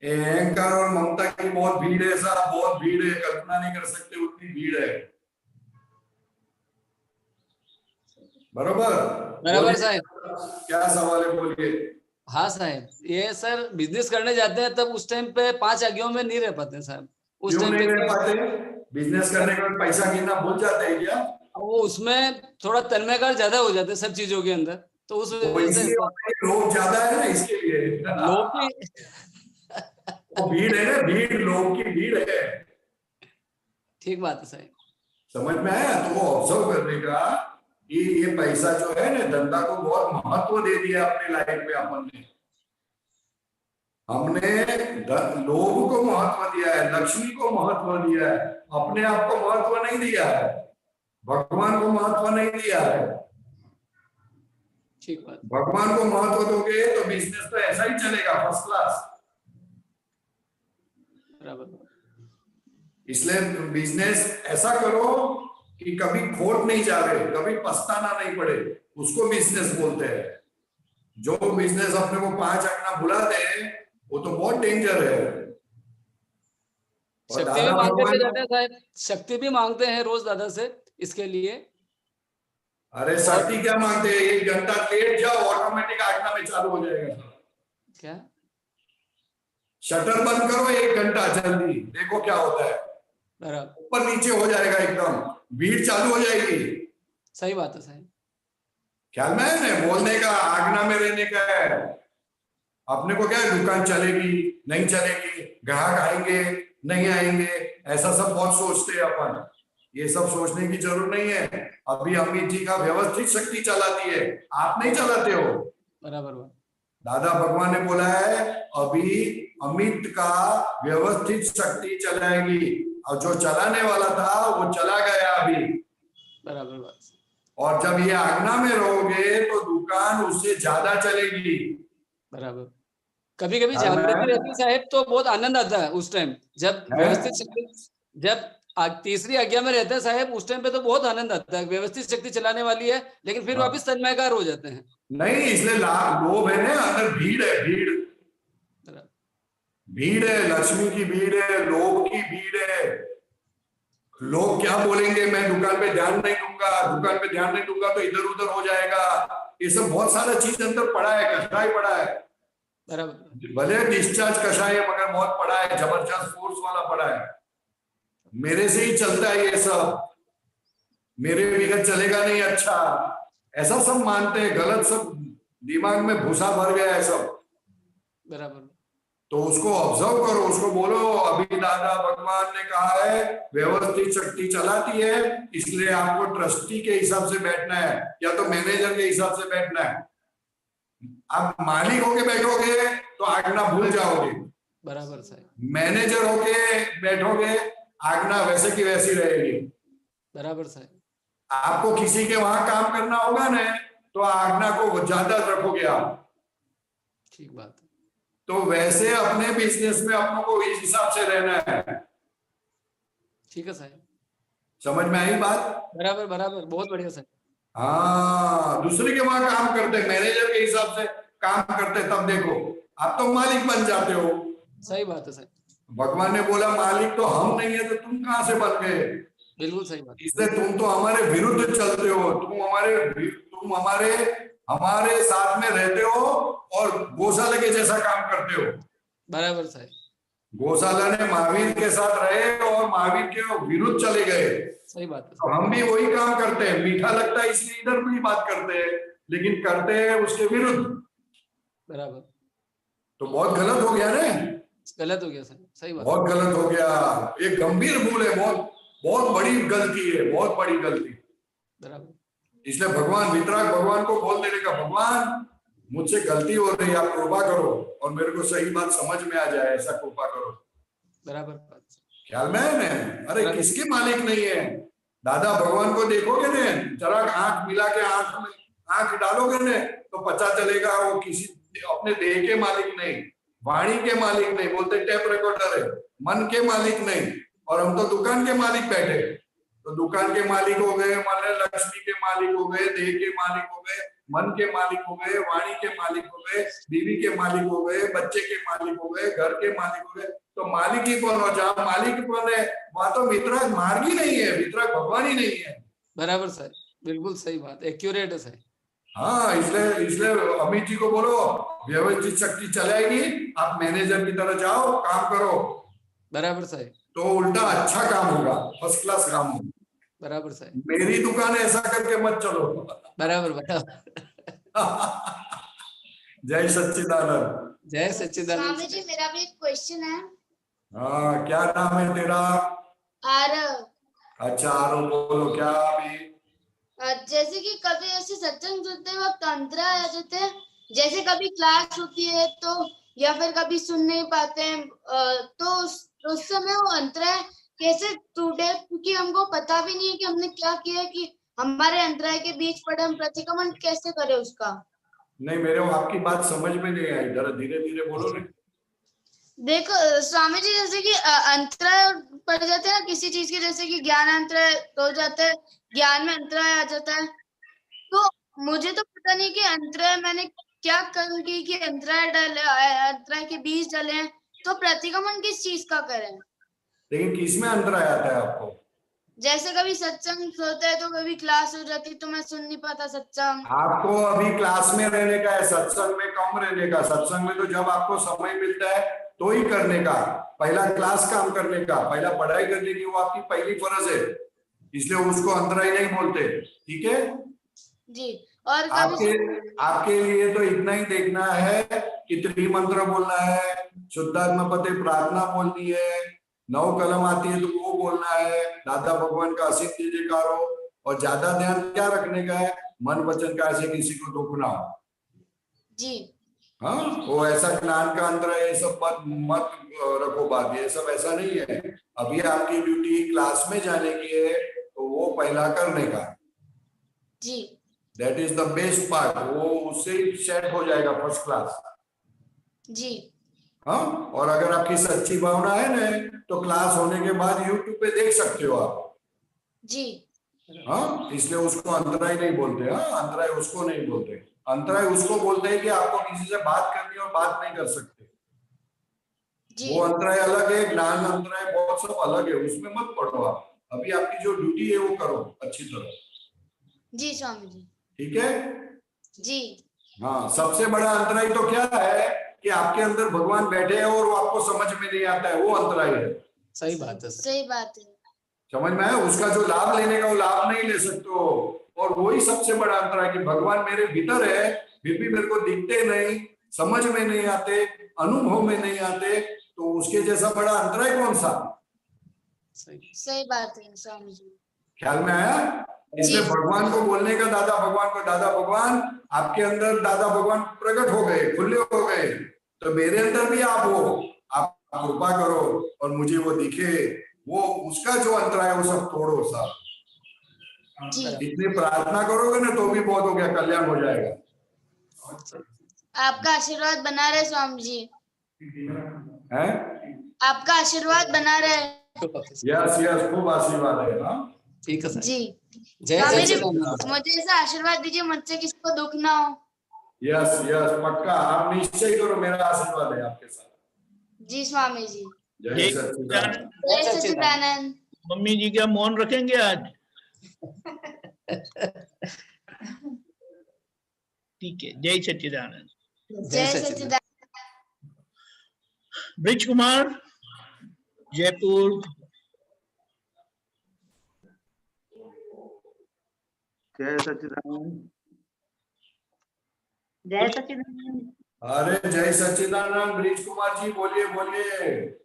अहंकार और ममता की बहुत भीड़ है साहब, बहुत भीड़ है, कल्पना नहीं कर सकते उतनी भीड़ है। बरोबर बराबर साहब। क्या सवाल है बोलिए। हाँ साहब, ये सर बिजनेस करने जाते हैं तब उस टाइम पे 5 आज्ञाओं में नहीं रह पाते साहब। उस क्यों टाइम नहीं पे रह पाते? बिजनेस करने के बाद पैसा गिनना भूल जाते हैं क्या? वो उसमें थोड़ा तन्मयकार ज्यादा हो जाते हैं सब चीजों के अंदर, तो उस वो वजह से इसलिए होता है कि लोग ज्यादा है ना, इसके लिए। लोग भी वो भीड़ है ना, भीड़, लोग की भीड़ है। ठीक बात है साहब। समझ में आया? तो वो ऑब्जर्व करने का कि ये पैसा जो है ना, धंधा को बहुत महत्व दे दिया अपने लाइफ में। अपन ने, हमने लोभ को महत्व दिया है, लक्ष्मी को महत्व दिया है, अपने आप को महत्व नहीं दिया है, भगवान को महत्व नहीं दिया है। ठीक बात। भगवान को महत्व दोगे तो बिजनेस तो ऐसा ही चलेगा, फर्स्ट क्लास। बराबर। इसलिए बिजनेस ऐसा करो कि कभी खोट नहीं जावे, कभी पछताना नहीं पड़े, उसको बिजनेस बोलते हैं। जो बिजनेस अपने को 5 आना भुला दे, वो तो बहुत डेंजर है। और शक्ति भी दादा मांगते भगवान, थे जाते हैं साहब, शक्ति भी मांगते हैं रोज दादा से इसके लिए। अरे शक्ति क्या मांगते हैं? 1 घंटा लेट जाओ, ऑटोमेटिक आज्ञा में चालू हो जाएगा। क्या? शटर बंद करो 1 घंटा जल्दी, देखो क्या होता है। बराबर, ऊपर नीचे हो जाएगा, एकदम भीड़ चालू हो जाएगी। सही बात है साहब। ख्याल में है ना? बोलने का, आज्ञा में रहने का है। अपने को क्या है, दुकान चलेगी नहीं चलेगी, ग्राहक आएंगे नहीं आएंगे, ऐसा सब बहुत सोचते हैं अपन। ये सब सोचने की जरूरत नहीं है। अभी अमित जी का व्यवस्थित शक्ति चलाती है, आप नहीं चलाते हो। बराबर। दादा भगवान ने बोला है अभी अमित का व्यवस्थित शक्ति चलाएगी, और जो चलाने वाला था वो चला गया अभी। बराबर बात। और जब ये आज्ञा में रहोगे तो दुकान उससे ज्यादा चलेगी। बराबर। कभी कभी जागृति रहती है साहब तो बहुत आनंद आता है उस टाइम, जब व्यवस्थित शक्ति, जब तीसरी आज्ञा में रहते हैं साहब उस टाइम पे तो बहुत आनंद आता है, व्यवस्थित शक्ति चलाने वाली है, लेकिन फिर वापस तन्मयकार हो जाते हैं। नहीं, इसलिए लोभ है ना, अंदर भीड़ है, भीड़ भीड़ है, लक्ष्मी की भीड़ है, लोभ की भीड़ है। लोग क्या बोलेंगे, मैं दुकान पे ध्यान नहीं दूंगा, दुकान पे ध्यान नहीं दूंगा तो इधर उधर हो जाएगा। ये सब बहुत सारा चीज अंदर पड़ा है, कषाय पड़ा है। बराबर। भले डिस्चार्ज कषाय है मगर बहुत पड़ा है, जबरदस्त फोर्स वाला पड़ा है। मेरे से ही चलता है ये सब, मेरे बिगड़ चलेगा नहीं, अच्छा ऐसा सब मानते हैं। गलत सब दिमाग में भूसा भर गया है सब। बराबर। तो उसको ऑब्जर्व करो, उसको बोलो अभी दादा भगवान ने कहा है व्यवस्थित शक्ति चलाती है, इसलिए आपको ट्रस्टी के हिसाब से बैठना है या तो मैनेजर के हिसाब से बैठना है। आप मालिक होके बैठोगे तो आज्ञा भूल जाओगे। बराबर साहब। मैनेजर होके बैठोगे, आज्ञा वैसे की वैसी रहेगी। बराबर साहब। आपको किसी के वहां काम करना होगा ना, तो आज्ञा को ज्यादा रखोगे आप। ठीक बात है। तो वैसे अपने बिजनेस में अपनों को इस हिसाब से रहना है। ठीक है साहब, समझ में आई बात? बराबर बराबर, बहुत बढ़िया साहब। हाँ, दूसरे के वहां काम करते, मैनेजर के हिसाब से काम करते, तब देखो आप तो मालिक बन जाते हो। सही बात है साहब। भगवान ने बोला मालिक तो हम नहीं है, तो तुम कहां से बन गए? बिल्कुल सही बात। इसलिए तुम तो हमारे विरुद्ध चलते हो, तुम हमारे साथ में रहते हो और गौशाला के जैसा काम करते हो। बराबर साहब। गौशाला ने महावीर के साथ रहे और महावीर के विरुद्ध चले गए। सही बात है। तो हम भी वही काम करते हैं, मीठा लगता है इसलिए इधर भी बात करते हैं, लेकिन करते हैं उसके विरुद्ध। बराबर। तो बहुत गलत हो गया ना? गलत हो गया सर, सही बात। बहुत गलत हो गया, एक गंभीर भूल है, बहुत बड़ी गलती है, बहुत बड़ी गलती। बराबर। इसलिए भगवान वितराग भगवान को बोल देने का, भगवान मुझसे गलती हो रही है, आप कृपा करो और मेरे को सही बात समझ में आ जाए, ऐसा कृपा करो। बराबर। ख्याल में है ना? अरे किसके मालिक नहीं है? दादा भगवान को देखोगे ना, जरा आंख मिला के आंख में आंख डालोगे ना, तो पता चलेगा वो किसी अपने देह के मालिक नहीं, वाणी के मालिक नहीं, बोलते टेप रिकॉर्डर है, मन के मालिक नहीं। और हम तो दुकान के मालिक बैठे, तो दुकान के मालिक हो गए, मान लक्ष्मी के मालिक हो गए, देह के मालिक हो गए, मन के मालिक हो गए, वाणी के मालिक हो गए, बीवी के मालिक हो गए, बच्चे के मालिक हो गए, घर के मालिक हो गए। तो मालिक ही कौन हो? जहाँ मालिक कौन है वहां तो वितरक मार्ग ही नहीं है, वितरक भगवान ही नहीं है। बराबर सर, बिल्कुल सही बात, एक्यूरेट है सर। हाँ, इसलिए अमित जी को बोलो व्यवस्थित शक्ति चलाएगी, आप मैनेजर की तरह जाओ, काम करो। बराबर सर, तो उल्टा अच्छा काम होगा, फर्स्ट क्लास काम होगा। बराबर सर, मेरी दुकान है ऐसा करके मत चलो। बराबर बराबर। जय सच्चिदानंद। जय सच्चिदानंद। स्वामी जी मेरा भी एक क्वेश्चन है। हाँ, क्या नाम है तेरा? आरव। अच्छा आरव, बोलो क्या अभी? जैसे कि कभी ऐसे सत्संग सुनते वक्त अंतरा आ जाते हैं, जैसे कभी क्लास होती है तो, या फिर कभी सुन नहीं पाते हैं, तो उस समय वो अंतरा कैसे टूटे, क्योंकि हमको पता भी नहीं है कि हमने क्या किया कि हमारे अंतराय के बीच पड़े, हम प्रतिक्रमण कैसे करें उसका। नहीं, मेरे को आपकी बात समझ में नहीं आई, जरा धीरे धीरे बोलो ना। देखो स्वामी जी, जैसे कि अंतराय पड़ जाते हैं ना किसी चीज के, जैसे कि ज्ञान अंतराय हो जाता है, ज्ञान में अंतराय आ जाता है, तो मुझे तो पता नहीं कि अंतराय मैंने क्या कर्म की कि अंतराय डाले, अंतराय के बीज डले हैं, तो प्रतिक्रमण किस चीज का करें? लेकिन किसमें अंतराय आता है आपको? जैसे कभी सत्संग होता है तो कभी क्लास हो जाती तो मैं सुन नहीं पाता सत्संग। आपको अभी क्लास में रहने का है, सत्संग में कम रहने का। सत्संग में तो जब आपको समय मिलता है तो ही करने का, पहला क्लास काम करने का, पहला पढ़ाई करने की, वो आपकी पहली फर्ज है, इसलिए उसको अंतराय नहीं बोलते। ठीक है जी। और आपके लिए तो इतना ही देखना है कि त्रिमंत्र बोलना है, शुद्धात्मपते प्रार्थना बोलनी है, 9 कलम आती है तो वो बोलना है, दादा भगवान का असीम जयकार हो, और ज्यादा ध्यान क्या रखने का है? मन वचन का ऐसे किसी को दुख ना हो। जी। हाँ, वो ऐसा ज्ञान का अंतर है, ये सब मत रखो बात, ये सब ऐसा नहीं है। अभी आपकी ड्यूटी क्लास में जाने की है, तो वो पहला करने का। जी। That is the best part, वो उससे ही सेट हो जाएगा फर्स्ट क्लास। जी। हाँ, और अगर आपकी सच्ची भावना है ना, तो क्लास होने के बाद यूट्यूब पे देख सकते हो आप। जी। हाँ, इसलिए उसको अंतराय नहीं बोलते। हाँ, अंतराय उसको नहीं बोलते, अंतराय उसको बोलते हैं कि आपको किसी से बात करनी और बात नहीं कर सकते। जी। वो अंतराय अलग है, ज्ञान अंतराय बहुत सब अलग है, उसमें मत पढ़ो आप। अभी आपकी जो ड्यूटी है वो करो अच्छी तरह। जी स्वामी जी। ठीक है जी। हाँ, सबसे बड़ा अंतराय तो क्या है कि आपके अंदर भगवान बैठे हैं और वो आपको समझ में नहीं आता है, वो अंतराय है। सही बात है, सही बात है। समझ में आया? उसका जो लाभ लेने का वो लाभ नहीं ले सकते हो, और वही सबसे बड़ा अंतर है कि भगवान मेरे भीतर है, फिर भी मेरे को दिखते नहीं, समझ में नहीं आते, अनुभव में नहीं आते, तो उसके जैसा बड़ा अंतर है कौन सा? सही बात है स्वामी जी। ख्याल में आया? इसलिए भगवान को बोलने का, दादा भगवान आपके अंदर दादा भगवान प्रकट हो गए, खुले हो गए, तो मेरे अंदर भी आप हो, आप कृपा करो और मुझे वो दिखे। वो उसका जो अंतर है वो सब तोड़ो सब। इतनी प्रार्थना करोगे ना तो भी बहुत हो गया, कल्याण हो जाएगा। आपका आशीर्वाद बना रहे स्वामी जी। है? आपका आशीर्वाद बना रहे। यस, खूब आशीर्वाद है। हाँ ठीक है सर जी। जय स्वामी जी, सच्चिदानंद। मुझे ऐसा आशीर्वाद दीजिए, मुझसे किसी को दुख ना हो। यस पक्का, आप निश्चय करो, मेरा आशीर्वाद है आपके साथ। जी स्वामी जी। जय सच्चिदानंद। जय सच्चिदानंद। मम्मी जी क्या मौन रखेंगे आज? ठीक है, जय सच्चिदानंद। जय सच्चिदानंद। ब्रिज कुमार, जयपुर। जय सच्चिदानंद। जय सच्चिदानंद। अरे जय सच्चिदानंद, ब्रिज कुमार जी बोलिए।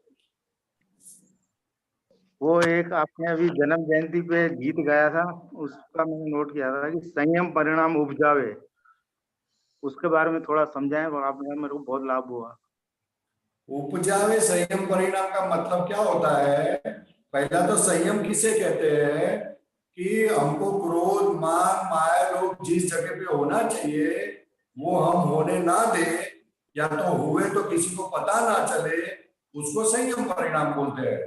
वो एक आपने अभी जन्म जयंती पे गीत गाया था, उसका मैंने नोट किया था कि संयम परिणाम उपजावे, उसके बारे में थोड़ा समझाएं, और आपने मेरे को बहुत लाभ हुआ। उपजावे संयम परिणाम का मतलब क्या होता है? पहला तो संयम किसे कहते हैं कि हमको क्रोध मान माया लोभ जिस जगह पे होना चाहिए वो हम होने ना दे, या तो हुए तो किसी को पता ना चले, उसको संयम परिणाम बोलते हैं।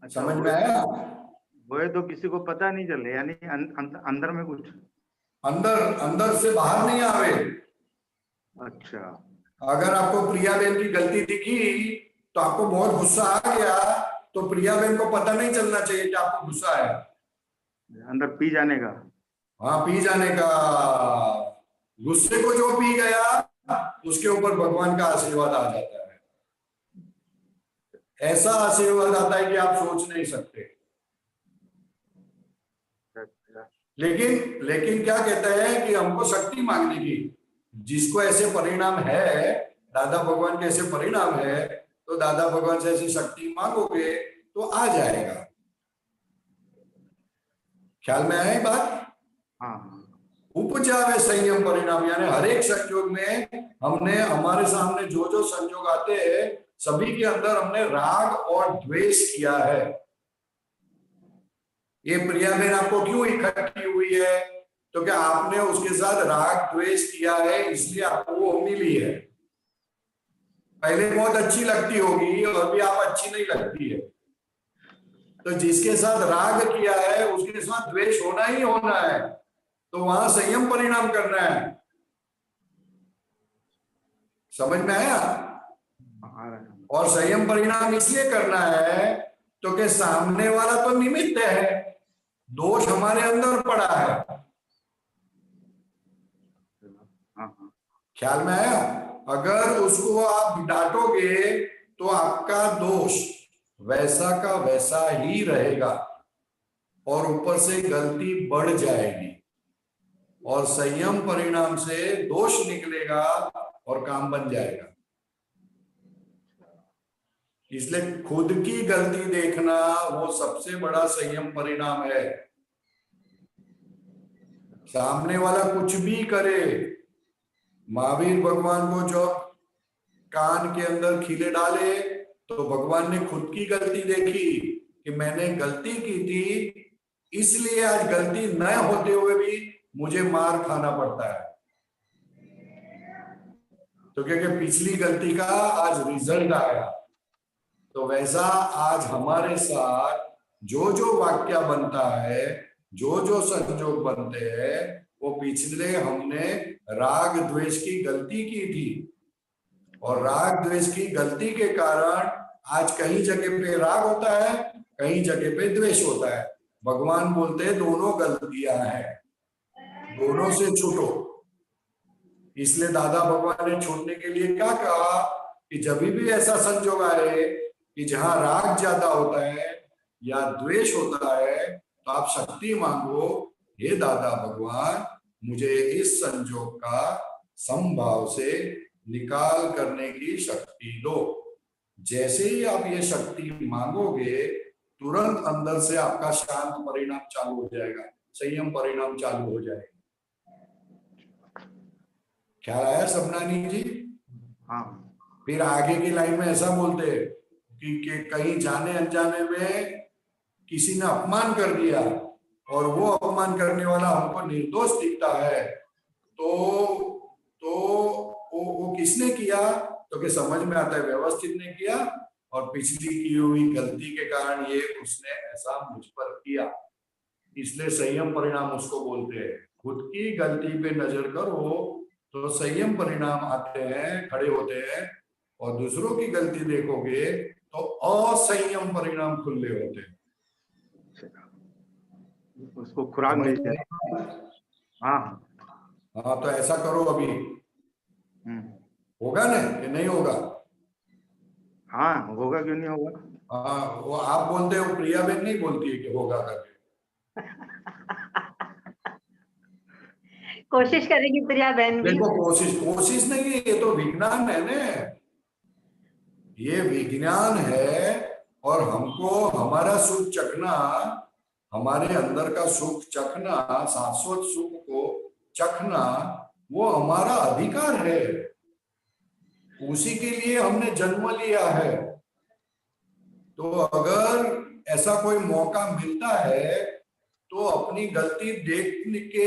समझ में आया? वो तो किसी को पता नहीं चले, यानी अंदर में कुछ अंदर से बाहर नहीं आवे। अच्छा, अगर आपको प्रिया बहन की गलती दिखी तो आपको बहुत गुस्सा आ गया, तो प्रिया बहन को पता नहीं चलना चाहिए कि आपको गुस्सा आया। अंदर पी जाने का। हाँ, पी जाने का। गुस्से को जो पी गया उसके ऊपर भगवान का आशीर्वाद आ जाता है। ऐसा आशीर्वाद आता है कि आप सोच नहीं सकते। लेकिन क्या कहते हैं कि हमको शक्ति मांगने की। जिसको ऐसे परिणाम है, दादा भगवान के ऐसे परिणाम है, तो दादा भगवान से ऐसी शक्ति मांगोगे तो आ जाएगा। ख्याल में आया बात? हाँ। उपजावे संयम परिणाम, यानी हर एक संयोग में हमने हमारे सामने जो जो संयोग आते हैं, सभी के अंदर हमने राग और द्वेष किया है। ये प्रिया बहन आपको क्यों इकट्ठी हुई है? तो क्या आपने उसके साथ राग द्वेष किया है, इसलिए आपको वो मिली है। पहले बहुत अच्छी लगती होगी और अभी आप अच्छी नहीं लगती है। तो जिसके साथ राग किया है उसके साथ द्वेष होना ही होना है, तो वहां संयम परिणाम करना है। समझ में आया? और संयम परिणाम इसलिए करना है तो कि सामने वाला तो निमित्त है, दोष हमारे अंदर पड़ा है। ख्याल में आया? अगर उसको आप डांटोगे तो आपका दोष वैसा का वैसा ही रहेगा और ऊपर से गलती बढ़ जाएगी, और संयम परिणाम से दोष निकलेगा और काम बन जाएगा। इसलिए खुद की गलती देखना वो सबसे बड़ा संयम परिणाम है। सामने वाला कुछ भी करे, महावीर भगवान को जो कान के अंदर खीले डाले तो भगवान ने खुद की गलती देखी कि मैंने गलती की थी, इसलिए आज गलती न होते हुए भी मुझे मार खाना पड़ता है। तो क्योंकि पिछली गलती का आज रिजल्ट आया, तो वैसा आज हमारे साथ जो जो वाक्य बनता है, जो जो संयोग बनते हैं, वो पिछले हमने राग द्वेष की गलती की थी, और राग द्वेष की गलती के कारण आज कहीं जगह पे राग होता है, कहीं जगह पे द्वेष होता है। भगवान बोलते हैं दोनों गलतियां हैं, दोनों से छूटो। इसलिए दादा भगवान ने छूटने के लिए क्या कहा कि जब भी ऐसा संयोग आए कि जहां राग ज्यादा होता है या द्वेष होता है, तो आप शक्ति मांगो, हे दादा भगवान मुझे इस संयोग का संभाव से निकाल करने की शक्ति दो। जैसे ही आप ये शक्ति मांगोगे, तुरंत अंदर से आपका शांत परिणाम चालू हो जाएगा, संयम परिणाम चालू हो जाएगा। क्या आया सबनानी जी? हाँ। फिर आगे की लाइन में ऐसा बोलते कि कहीं जाने अनजाने में किसी ने अपमान कर दिया और वो अपमान करने वाला हमको निर्दोष दिखता है, तो वो किसने किया? तो कि समझ में आता है व्यवस्थित ने किया, और पिछली की हुई गलती के कारण ये उसने ऐसा मुझ पर किया। इसलिए संयम परिणाम उसको बोलते हैं। खुद की गलती पे नजर करो तो संयम परिणाम आते हैं, खड़े होते हैं, और दूसरों की गलती देखोगे तो असंयम परिणाम खुले होते हैं। उसको खुराक मिल जाए। हाँ हाँ, तो ऐसा करो अभी। होगा ना कि नहीं होगा? हाँ होगा, क्यों नहीं होगा? हाँ, वो आप बोलते हो, प्रिया बहन नहीं बोलती है कि होगा करके। कोशिश करेगी प्रिया बहन भी। देखो, कोशिश नहीं है, ये तो विज्ञान है ना, ये विज्ञान है। और हमको हमारा सुख चखना, हमारे अंदर का सुख चखना, शाश्वत सुख को चखना, वो हमारा अधिकार है। उसी के लिए हमने जन्म लिया है। तो अगर ऐसा कोई मौका मिलता है तो अपनी गलती देख के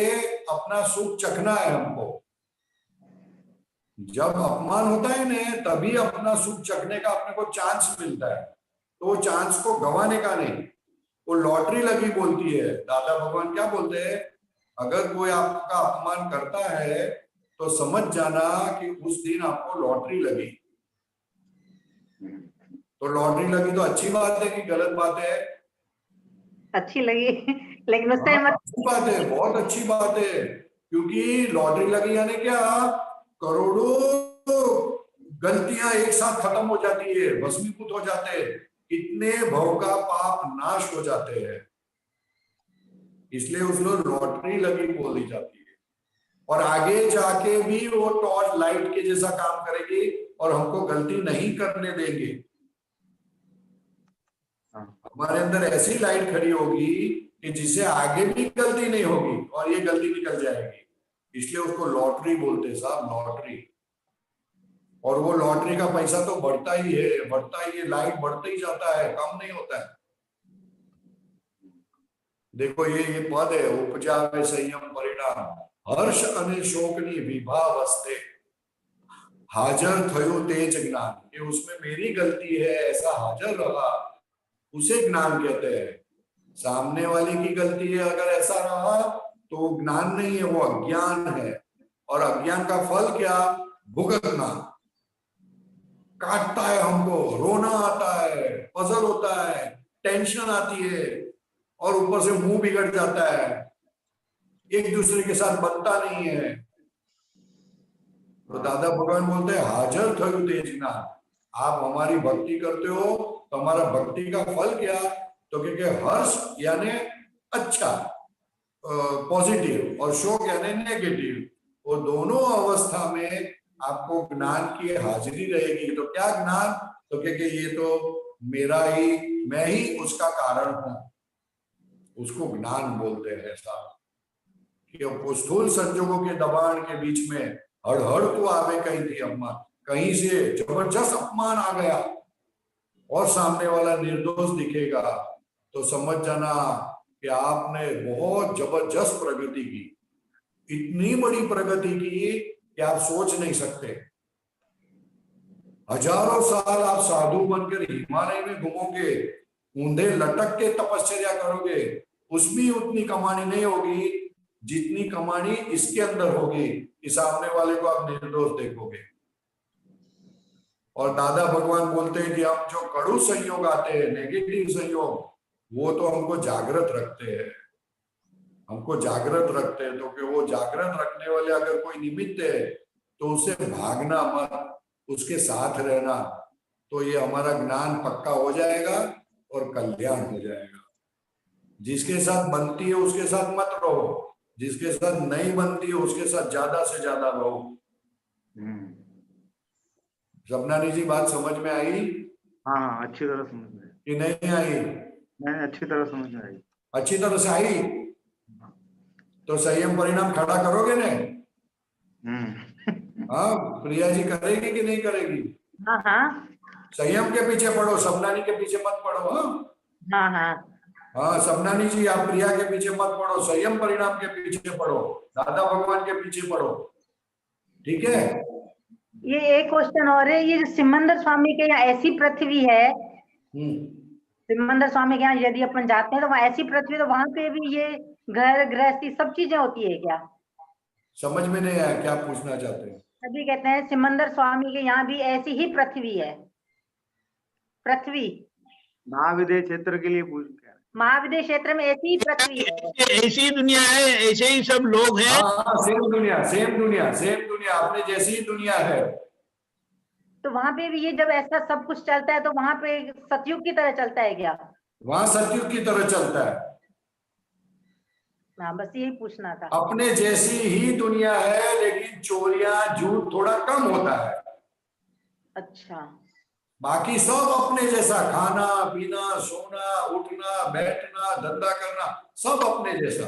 अपना सुख चखना है हमको। जब अपमान होता है ना तभी अपना सुख चखने का अपने को चांस मिलता है, तो वो चांस को गंवाने का नहीं। वो लॉटरी लगी बोलती है। दादा भगवान क्या बोलते हैं, अगर कोई आपका अपमान करता है तो समझ जाना कि उस दिन आपको लॉटरी लगी। तो लॉटरी लगी तो अच्छी बात है कि गलत बात है? अच्छी लगी लेकिन उस टाइम अच्छी बात है, बहुत अच्छी बात है, क्योंकि लॉटरी लगी यानी क्या, करोड़ों गलतियां एक साथ खत्म हो जाती है, भस्मीभूत हो जाते हैं, इतने भव का पाप नाश हो जाते हैं। इसलिए उसको लॉटरी लगी बोली जाती है। और आगे जाके भी वो टॉर्च लाइट के जैसा काम करेगी और हमको गलती नहीं करने देंगे। हमारे अंदर ऐसी लाइट खड़ी होगी कि जिससे आगे भी गलती नहीं होगी और ये गलती निकल जाएगी। इसलिए उसको लॉटरी बोलते साहब, लॉटरी। और वो लॉटरी का पैसा तो बढ़ता ही है, बढ़ता ही है, लाइट बढ़ता ही जाता है, कम नहीं होता है। देखो ये पद है, उपजावे संयम परिणाम, हर्ष अने शोकनी विभावस्थे, हाजर थयो तेज ज्ञान। ये उसमें मेरी गलती है ऐसा हाजर रहा, उसे ज्ञान कहते हैं। सामने वाले की गलती है अगर ऐसा रहा तो ज्ञान नहीं है, वो अज्ञान है। और अज्ञान का फल क्या, भुगतना। काटता है हमको, रोना आता है, पजल होता है, टेंशन आती है, और ऊपर से मुंह बिगड़ जाता है, एक दूसरे के साथ बनता नहीं है। तो दादा भगवान बोलते हैं हाजर थयु तेज ज्ञान। आप हमारी भक्ति करते हो तो हमारा भक्ति का फल क्या, तो क्योंकि हर्ष यानी अच्छा पॉजिटिव और शोक यानी नेगेटिव, वो दोनों अवस्था में आपको ज्ञान की हाजिरी रहेगी। तो क्या ज्ञान, तो क्योंकि ये तो मेरा ही, मैं ही उसका कारण हूं, उसको ज्ञान बोलते हैं साहब। कि स्थूल संजोगों के दबाण के बीच में हड़हड़ तो आवे कहीं थी अम्मा, कहीं से जबरदस्त अपमान आ गया और सामने वाला निर्दोष दिखेगा तो समझ जाना कि आपने बहुत जबरदस्त प्रगति की, इतनी बड़ी प्रगति की कि आप सोच नहीं सकते। हजारों साल आप साधु बनकर हिमालय में घूमोगे, ऊंधे लटक के तपश्चर्या करोगे, उसमें उतनी कमानी नहीं होगी जितनी कमानी इसके अंदर होगी कि सामने वाले को आप निर्दोष देखोगे। और दादा भगवान बोलते हैं कि हम जो कड़ू संयोग आते हैं, नेगेटिव संयोग, वो तो हमको जागृत रखते हैं, हमको जागृत रखते हैं। तो कि वो जागृत रखने वाले अगर कोई निमित्त है तो उससे भागना मत, उसके साथ रहना, तो ये हमारा ज्ञान पक्का हो जाएगा और कल्याण हो जाएगा। जिसके साथ बनती है उसके साथ मत रहो, जिसके साथ नहीं बनती है उसके साथ ज्यादा से ज्यादा रहो। सपनानी जी बात समझ में आई? हाँ अच्छी तरह समझ में कि नहीं आई? नहीं, अच्छी तरह समझ में आई। अच्छी तरह से आई तो संयम परिणाम खड़ा करोगे ना? हाँ प्रिया जी करेगी कि नहीं करेगी? हाँ हाँ संयम के पीछे पढ़ो, सपनानी के पीछे मत पढ़ो। हाँ हाँ हाँ हाँ सपनानी जी आप प्रिया के पीछे मत पढ़ो, संयम परिणाम के पीछे पढ़ो, दादा भगवान के पीछे पढ़ो, ठीक है? ये एक क्वेश्चन और है, ये जो सिमंदर स्वामी के यहाँ ऐसी पृथ्वी है, सिमंदर स्वामी के यहाँ यदि अपन जाते हैं तो वहाँ ऐसी पृथ्वी, तो वहां पे भी ये घर गृहस्थी सब चीजें होती है क्या? समझ में नहीं आया क्या पूछना चाहते हैं? सभी कहते हैं सिमंदर स्वामी के यहाँ भी ऐसी ही पृथ्वी है, पृथ्वी महाविद्य क्षेत्र के लिए पूछ, महाविद्य क्षेत्र में ऐसी ही पृथ्वी है, ऐसी दुनिया है, ऐसे ही सब लोग हैं। हाँ सेम दुनिया, सेम दुनिया, सेम दुनिया, अपने जैसी ही दुनिया है। तो वहां पे भी ये जब ऐसा सब कुछ चलता है तो वहां पे सतयुग की तरह चलता है क्या? वहां सतयुग की तरह चलता है। हाँ बस यही पूछना था। अपने जैसी ही दुनिया है लेकिन चोरियां झूठ थोड़ा कम होता है। अच्छा, बाकी सब अपने जैसा, खाना पीना, सोना, उठना, बैठना, धंधा करना, सब अपने जैसा।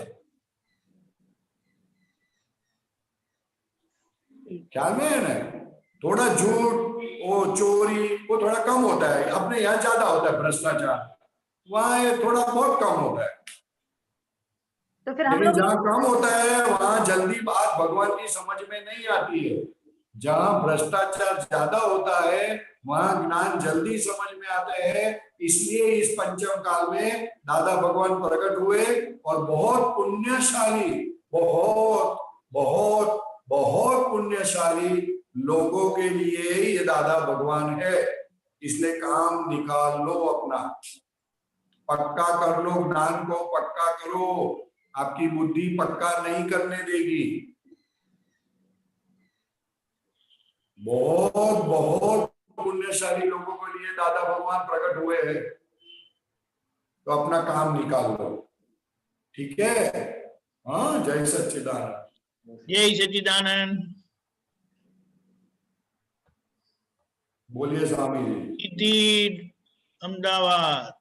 ख्याल में है ना? थोड़ा झूठ, वो चोरी, वो थोड़ा कम होता है। अपने यहाँ ज्यादा होता है भ्रष्टाचार, वहां थोड़ा बहुत कम होता है। तो फिर हम लेकिन लोग जहाँ कम होता है वहां जल्दी बात भगवान की समझ में नहीं आती है। जहाँ भ्रष्टाचार ज्यादा होता है वहां ज्ञान जल्दी समझ में आता है। इसलिए इस पंचम काल में दादा भगवान प्रकट हुए और बहुत पुण्यशाली, बहुत बहुत बहुत पुण्यशाली लोगों के लिए ये दादा भगवान है। इसलिए काम निकाल लो अपना, पक्का कर लो, ज्ञान को पक्का करो। आपकी बुद्धि पक्का नहीं करने देगी। बहुत बहुत पुण्यशाली लोगों के लिए दादा भगवान प्रकट हुए हैं। तो अपना काम निकाल लो, ठीक है? हाँ, जय सच्चिदानंद। जय सच्चिदानंद। बोलिए स्वामी जी। इति अहमदाबाद।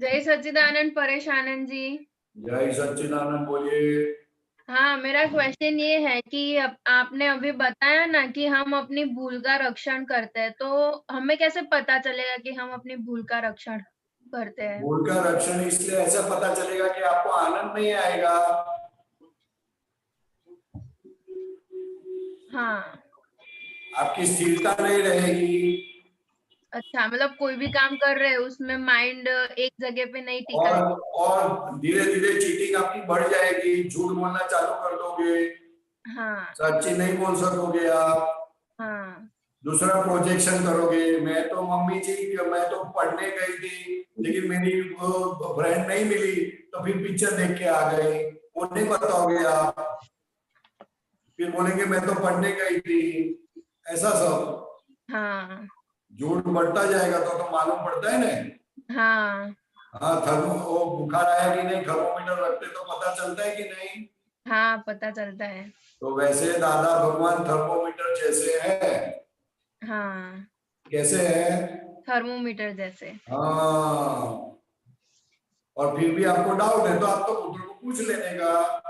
जय सच्चिदानंद परेश आनंद जी। जय सच्चिदानंद। बोलिए। हाँ, मेरा क्वेश्चन ये है कि आपने अभी बताया ना कि हम अपनी भूल का रक्षण करते हैं, तो हमें कैसे पता चलेगा कि हम अपनी भूल का रक्षण करते हैं? भूल का रक्षण इसलिए ऐसा पता चलेगा कि आपको आनंद नहीं आएगा। हाँ। आपकी स्थिरता नहीं रहेगी। अच्छा, मतलब कोई भी काम कर रहे हैं उसमें माइंड एक जगह पे नहीं टिका है। और धीरे धीरे चीटिंग आपकी बढ़ जाएगी, झूठ बोलना चालू कर दोगे। हाँ सच्ची नहीं बोल सकोगे आप। हाँ दूसरा प्रोजेक्शन करोगे, मैं तो मम्मी जी, मैं तो पढ़ने गई थी लेकिन मेरी फ्रेंड नहीं मिली तो फिर पिक्चर देख के आ गई, वो नहीं बताओगे आप। फिर बोलेंगे मैं तो पढ़ने गई थी, ऐसा सब। हाँ झूठ बढ़ता जाएगा तो मालूम पड़ता है ना। हाँ हाँ, वो बुखार आया कि नहीं, थर्मोमीटर रखते तो पता चलता है कि नहीं। हाँ, पता चलता है। तो वैसे दादा भगवान थर्मोमीटर जैसे है। हाँ, कैसे है? थर्मोमीटर जैसे। हाँ। और फिर भी आपको डाउट है तो आप तो पुत्र को पूछ लेने का।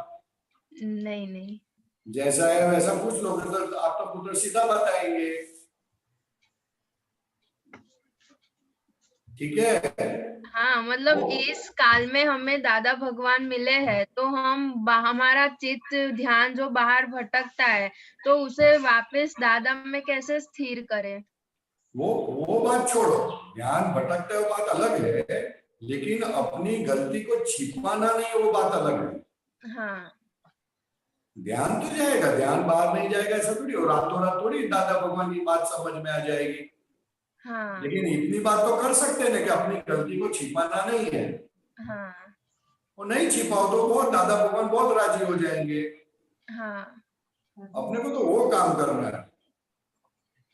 नहीं नहीं। जैसा है वैसा पूछ लो, तो आप तो पुत्र सीधा बताएंगे, ठीक है? हाँ, मतलब इस काल में हमें दादा भगवान मिले हैं तो हम हमारा चित्त ध्यान जो बाहर भटकता है तो उसे वापस दादा में कैसे स्थिर करें? वो बात छोड़ो, ध्यान भटकता है वो बात अलग है, लेकिन अपनी गलती को छिपाना नहीं, वो बात अलग है। हाँ। ध्यान तो जाएगा, ध्यान बाहर नहीं जाएगा ऐसा थोड़ी, और रातों रात थोड़ी दादा भगवान की बात समझ में आ जाएगी। हाँ। लेकिन इतनी बात तो कर सकते हैं कि अपनी गलती को छिपाना नहीं है। हाँ। वो नहीं छिपाओ तो बहुत दादा भगवान बहुत राजी हो जाएंगे। हाँ। अपने को तो वो काम करना है।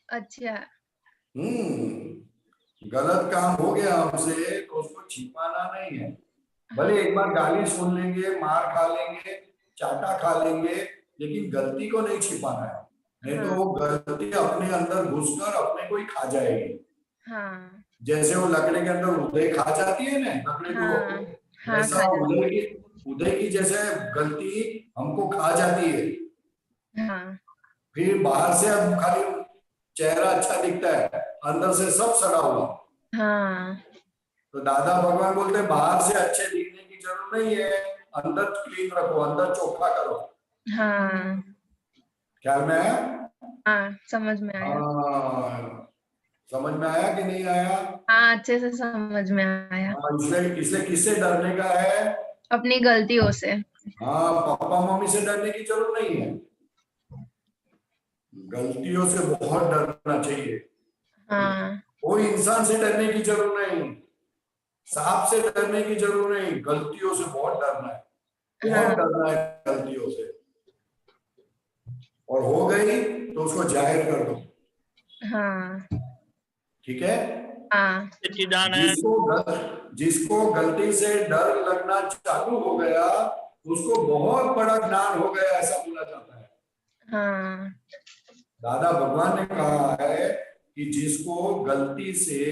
अच्छा। गलत काम हो गया हमसे तो उसको छिपाना नहीं है। भले एक बार गाली सुन लेंगे, मार खा लेंगे, चाटा खा लेंगे, लेकिन गलती को नहीं छिपाना है, नहीं तो वो गलती अपने अंदर घुसकर अपने को ही खा जाएगी। हाँ। जैसे वो लकड़े के अंदर उदय खा जाती है ना लकड़े को, वैसा उदय की जैसे गलती हमको खा जाती है। हाँ। फिर बाहर से अब खाली चेहरा अच्छा दिखता है, अंदर से सब सड़ा हुआ। हाँ। तो दादा भगवान बोलते हैं बाहर से अच्छे दिखने की जरूरत नहीं है, अंदर क्लीन रखो, अंदर चोखा करो। हाँ। ख्याल में आया? हाँ, समझ में आया। समझ में आया कि नहीं आया? हाँ, अच्छे से समझ में आया। इसलिए किससे डरने का है? अपनी गलतियों से। हाँ, पापा मम्मी से डरने की जरूरत नहीं है, गलतियों से बहुत डरना चाहिए। हाँ। कोई इंसान से डरने की जरूरत नहीं, सांप से डरने की जरूरत नहीं, गलतियों से बहुत डरना है, बहुत डरना है गलतियों से। और हो गई तो उसको जाहिर कर दो। हाँ। ठीक है? हाँ। जिसको गलती से डर लगना चालू हो गया उसको बहुत बड़ा ज्ञान हो गया, ऐसा बोला जाता है। हाँ। दादा भगवान ने कहा है कि जिसको गलती से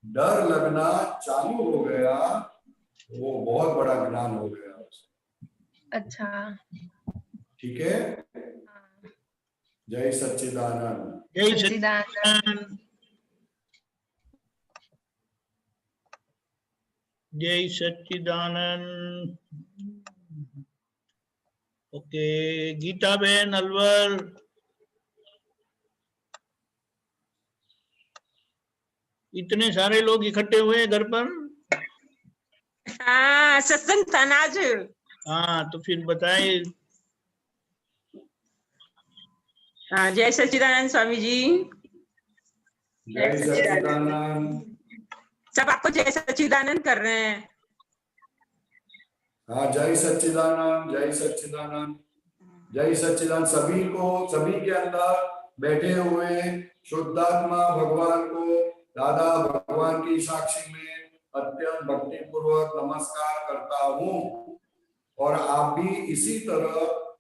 डर लगना चालू हो गया वो बहुत बड़ा ज्ञान हो गया। अच्छा। ठीक है? जय सच्चिदानंद। जय सच्चिदानंद। जय सच्चिदानंद। ओके, गीता बहन अलवर। इतने सारे लोग इकट्ठे हुए घर पर। हाँ, सत्संग था ना आज। हाँ, तो फिर बताए। जय सच्चिदानंद स्वामी जी। जय सच्चिदानंद। सब आपको जय सच्चिदानंद कर रहे हैं। हाँ, जय सच्चिदानंद, जय सच्चिदानंद, जय सच्चिदानंद। सभी को, सभी के अंदर बैठे हुए शुद्धात्मा भगवान को दादा भगवान की साक्षी में अत्यंत भक्ति पूर्वक नमस्कार करता हूँ। और आप भी इसी तरह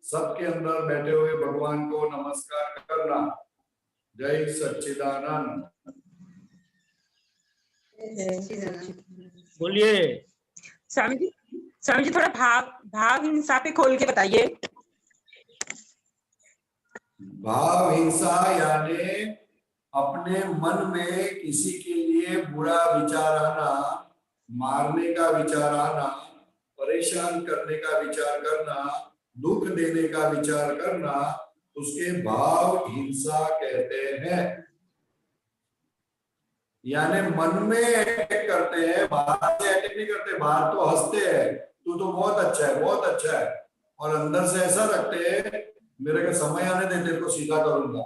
सबके अंदर बैठे हुए भगवान को नमस्कार करना। जय सच्चिदानंद। बोलिए स्वामी जी थोड़ा भाव हिंसा पे खोल के बताइए। भाव हिंसा यानी अपने मन में किसी के लिए बुरा विचार आना, मारने का विचार आना, परेशान करने का विचार करना, दुख देने का विचार करना, उसके भाव हिंसा कहते हैं। यानी मन में अटैक करते हैं, बाहर से अटैक नहीं करते। बाहर तो हंसते हैं, तू तो बहुत अच्छा है, बहुत अच्छा है, और अंदर से ऐसा रखते हैं मेरे को समय आने दे, तेरे को सीधा करूंगा।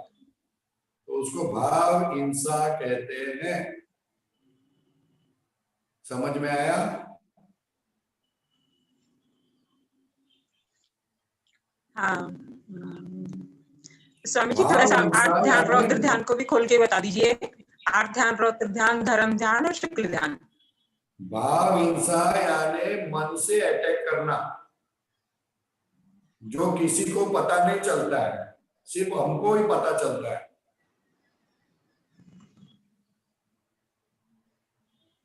तो उसको भाव हिंसा कहते हैं। समझ में आया? हाँ स्वामी जी, थोड़ा सा आर्थ ध्यान रौद्र ध्यान को भी खोल के बता दीजिए। आर्थ ध्यान, रौद्र ध्यान, धर्म ध्यान और शुक्ल ध्यान। भाव हिंसा यानी मन से अटैक करना, जो किसी को पता नहीं चलता है, सिर्फ हमको ही पता चलता है।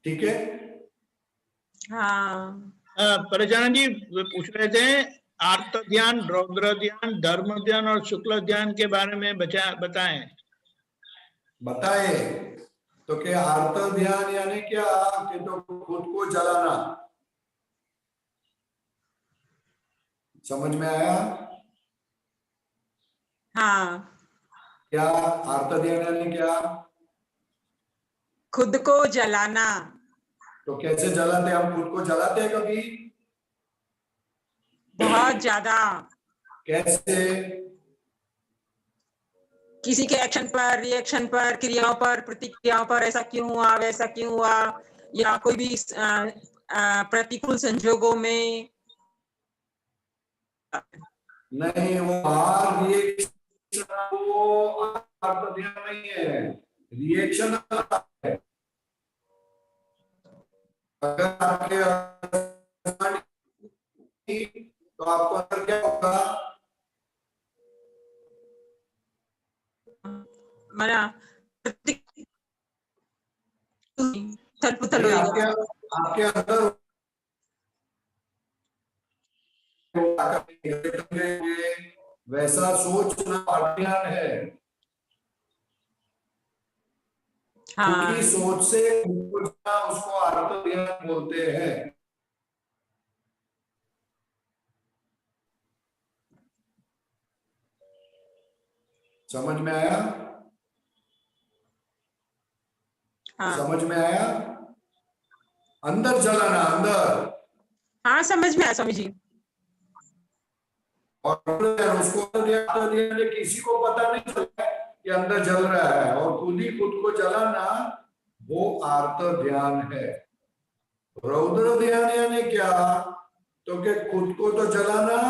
ठीक है? हाँ परेशान जी पूछ रहे थे आर्त ध्यान, रौद्र ध्यान, धर्म ध्यान और शुक्ल ध्यान के बारे में बताएं। तो क्या आर्त ध्यान यानी क्या? कि तो खुद को जलाना। समझ में आया? हाँ। क्या आर्त ध्यान यानी क्या? खुद को जलाना। तो कैसे जलाते? हम खुद को जलाते हैं कभी? बहुत ज्यादा। कैसे? किसी के एक्शन पर, रिएक्शन पर, क्रियाओं पर, प्रतिक्रियाओं पर, ऐसा क्यों हुआ, वैसा क्यों हुआ, या कोई भी प्रतिकूल संजोगों में। नहीं, वो बाहर रिएक्शन, वो आर्त ध्यान नहीं है, रिएक्शन है। अगर आपके तो आपको अंदर क्या होगा? आपके अंदर वैसा सोचना अज्ञान है। हाँ। सोच से उसको आर्त ध्यान बोलते हैं। समझ में आया? हाँ। समझ में आया? अंदर जलाना, अंदर। हाँ समझ में आया स्वामी जी। और उसको किसी को पता नहीं चलता है कि अंदर जल रहा है, और खुद ही खुद को जलाना, वो आर्त ध्यान है। रौद्र ध्यान यानी क्या? तो कि खुद को तो जलाना,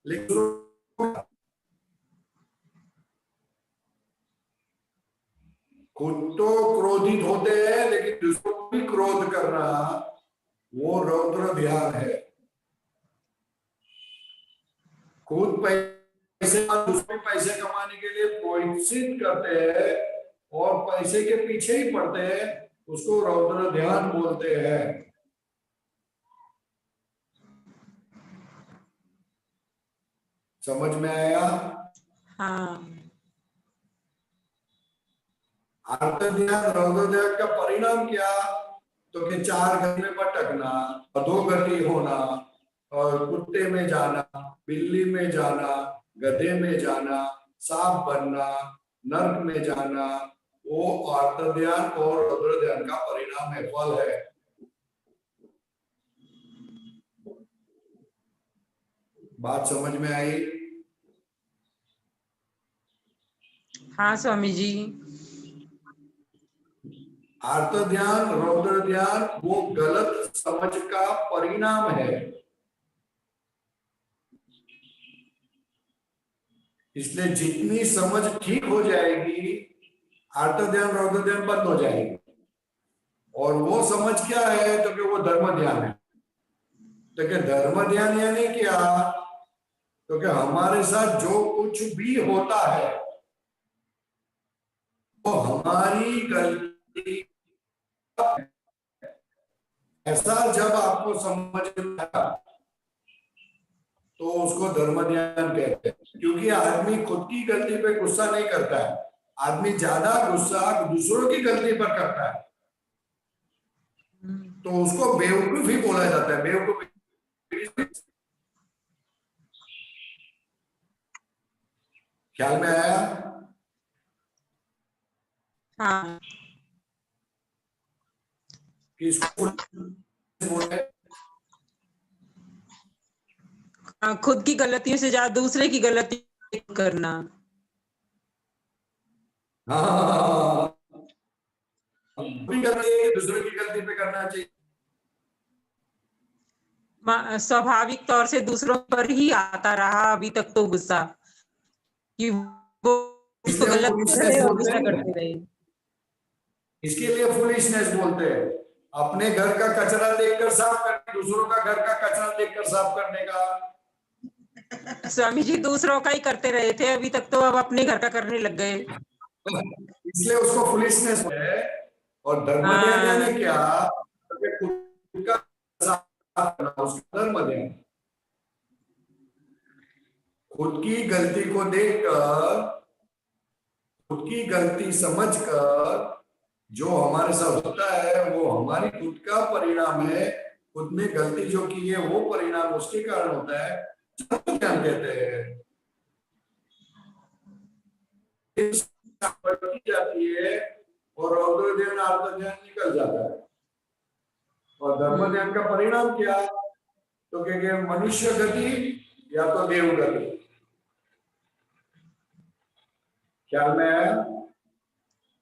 लेकिन खुद तो क्रोधित होते हैं, लेकिन दूसरों को भी क्रोध करना, वो रौद्र ध्यान है। खुद पैसे, दूसरे पैसे कमाने के लिए कोशिश करते हैं और पैसे के पीछे ही पड़ते हैं, उसको रौद्र ध्यान बोलते हैं। समझ में आया? हाँ। आर्त ध्यान, रौद्र ध्यान का परिणाम क्या? तो कि 4 गति में भटकना, अधोगति होना, और कुत्ते में जाना, बिल्ली में जाना, गधे में जाना, सांप बनना, नर्क में जाना, वो आर्त ध्यान और रौद्र ध्यान का परिणाम है, फल है। बात समझ में आई? हाँ स्वामी जी। आर्त ध्यान, रौद्र ध्यान वो गलत समझ का परिणाम है, इसलिए जितनी समझ ठीक हो जाएगी आर्त ध्यान रौद्र ध्यान बंद हो जाएगी। और वो समझ क्या है? तो कि वो धर्म ध्यान है। तो कि धर्म ध्यान यानी क्या? तो कि हमारे साथ जो कुछ भी होता है वो हमारी गलती, ऐसा जब आपको समझ में आया तो उसको धर्म ध्यान कहते हैं। क्योंकि आदमी खुद की गलती पे गुस्सा नहीं करता है, आदमी ज्यादा गुस्सा दूसरों की गलती पर करता है, तो उसको बेवकूफी बोला जाता है। बेवकूफी ख्याल में आया? हाँ। किसको बोले? खुद की गलतियों से ज्यादा दूसरे की गलती करना। हाँ, दूसरे की गलती पे करना चाहिए। स्वाभाविक तौर से दूसरों पर ही आता रहा अभी तक तो गुस्सा, कि वो उसको गलत कर रहे और गुस्सा करते रहे। इसके लिए फुलिशनेस बोलते हैं। अपने घर का कचरा देखकर साफ करने, दूसरों का घर का कचरा देखकर साफ करने का। स्वामी जी दूसरों का ही करते रहे थे अभी तक, तो अब अपने घर का करने लग गए, इसलिए उसको फुलिशनेस है। और धर्म ध्यान क्या? खुद का साफ करना, उसका धर्म ध्यान। खुद की गलती को देखकर, खुद की गलती समझकर जो हमारे साथ होता है वो हमारी खुद का परिणाम है। खुद ने गलती जो की है वो परिणाम उसके कारण होता है, ध्यान कहते हैं। जाती है और रौद्र ध्यान आर्त ध्यान निकल जाता है। और धर्म ध्यान का परिणाम क्या? तो क्या मनुष्य गति या तो देव गति। ख्याल में आया?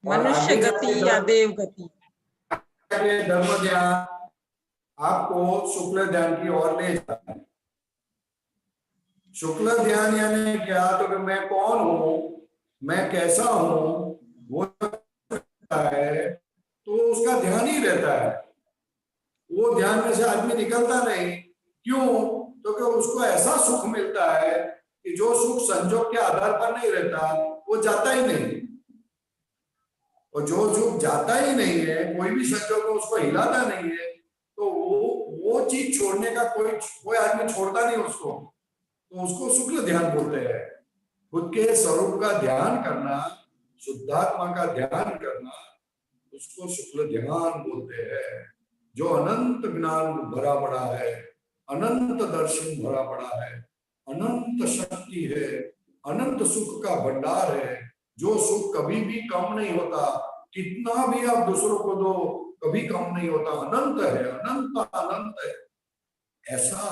मनुष्य गति या देव गति। धर्म ध्यान आपको शुक्ल ध्यान की ओर ले जाता है। शुक्ल ध्यान यानी क्या? तो कि मैं कौन हूं, मैं कैसा हूं, वो है तो उसका ध्यान ही रहता है। वो ध्यान में से आदमी निकलता नहीं। क्यों? तो कि उसको ऐसा सुख मिलता है कि जो सुख संजोग के आधार पर नहीं रहता वो जाता ही नहीं। और जो सुख जाता ही नहीं है, कोई भी संजोग उसको हिलाता नहीं है, तो वो चीज छोड़ने का कोई आदमी छोड़ता नहीं उसको, तो उसको शुक्ल ध्यान बोलते हैं। खुद के स्वरूप का ध्यान करना, शुद्धात्मा का ध्यान करना, उसको शुक्ल ध्यान बोलते हैं। जो अनंत ज्ञान भरा पड़ा है, अनंत दर्शन भरा पड़ा है, अनंत शक्ति है, अनंत सुख का भंडार है, जो सुख कभी भी कम नहीं होता, कितना भी आप दूसरों को दो कभी कम नहीं होता, अनंत है, अनंत अनंत है। ऐसा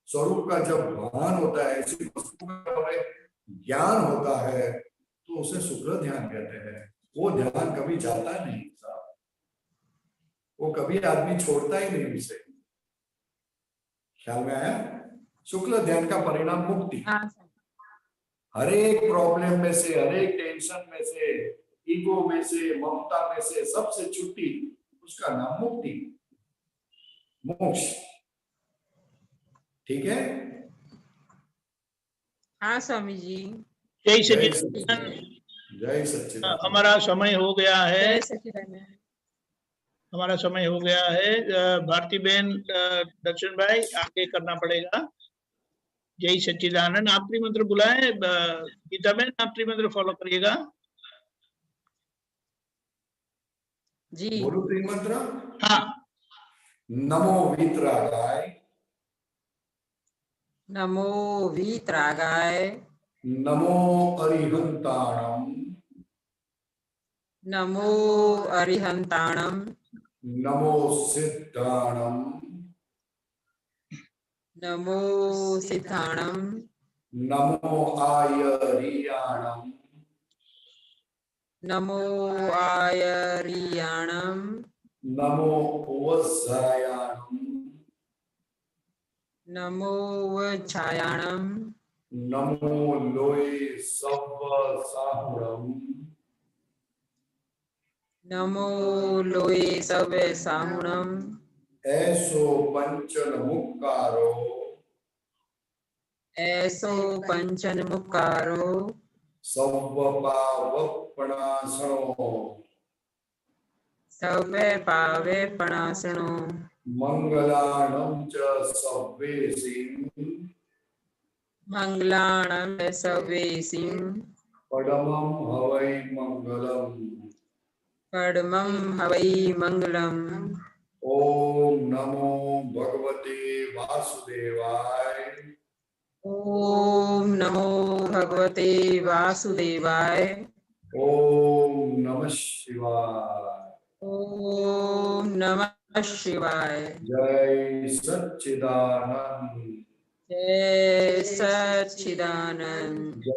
स्वरूप का जब भान होता है, ऐसी वस्तु का ज्ञान होता है, तो उसे शुक्ल ध्यान कहते हैं। वो ध्यान कभी जाता नहीं साहब, वो कभी आदमी छोड़ता ही नहीं उसे। ख्याल में आया? शुक्ल ध्यान का परिणाम मुक्ति। हर एक प्रॉब्लम में से, हर एक टेंशन में से, ईगो में से, ममता में से, सबसे छुट्टी, उसका नाम मुक्ति, मोक्ष। ठीक है? हाँ स्वामी जी। जय सच्चिदानंद। जय सच्चिदानंद। हमारा समय हो गया है, हमारा समय हो गया है। भारती बहन, दर्शन भाई आगे करना पड़ेगा। जय सच्चिदानंद। आप त्रिमंत्र बुलाएं। गीता बहन आप त्रिमंत्र फॉलो करिएगा जी। बोलो त्रिमंत्र। हाँ, नमो वीतरागाय, नमो वीतरागाय, नमो अरिहंताणम, नमो अरिहंताणम, नमो सिद्धाणम, नमो सिद्धाणम, नमो आयरियाणम, नमो आयरियाणम, नमो वज्रायाणम, नमो वज्रायाणम, नमो लोये सव्व साहुरम, नमो लोये सवे साहुणम, ऐसो पंचन मुक्कारो, ऐसो पंचन मुक्कारो, सव्व पावपणासनो, सवे पावे पणासनो, मंगलाणं च सव्वेसिं, मंगलाणं सवेसिं, पडमं हवै मंगलम्। परमं हवै मंगलम्। ओम नमो भगवते वासुदेवाय, ओम नमो भगवते वासुदेवाय, ओम नमः शिवाय, ओम नमः शिवाय। जय सच्चिदानंद। जय सच्चिदानंद।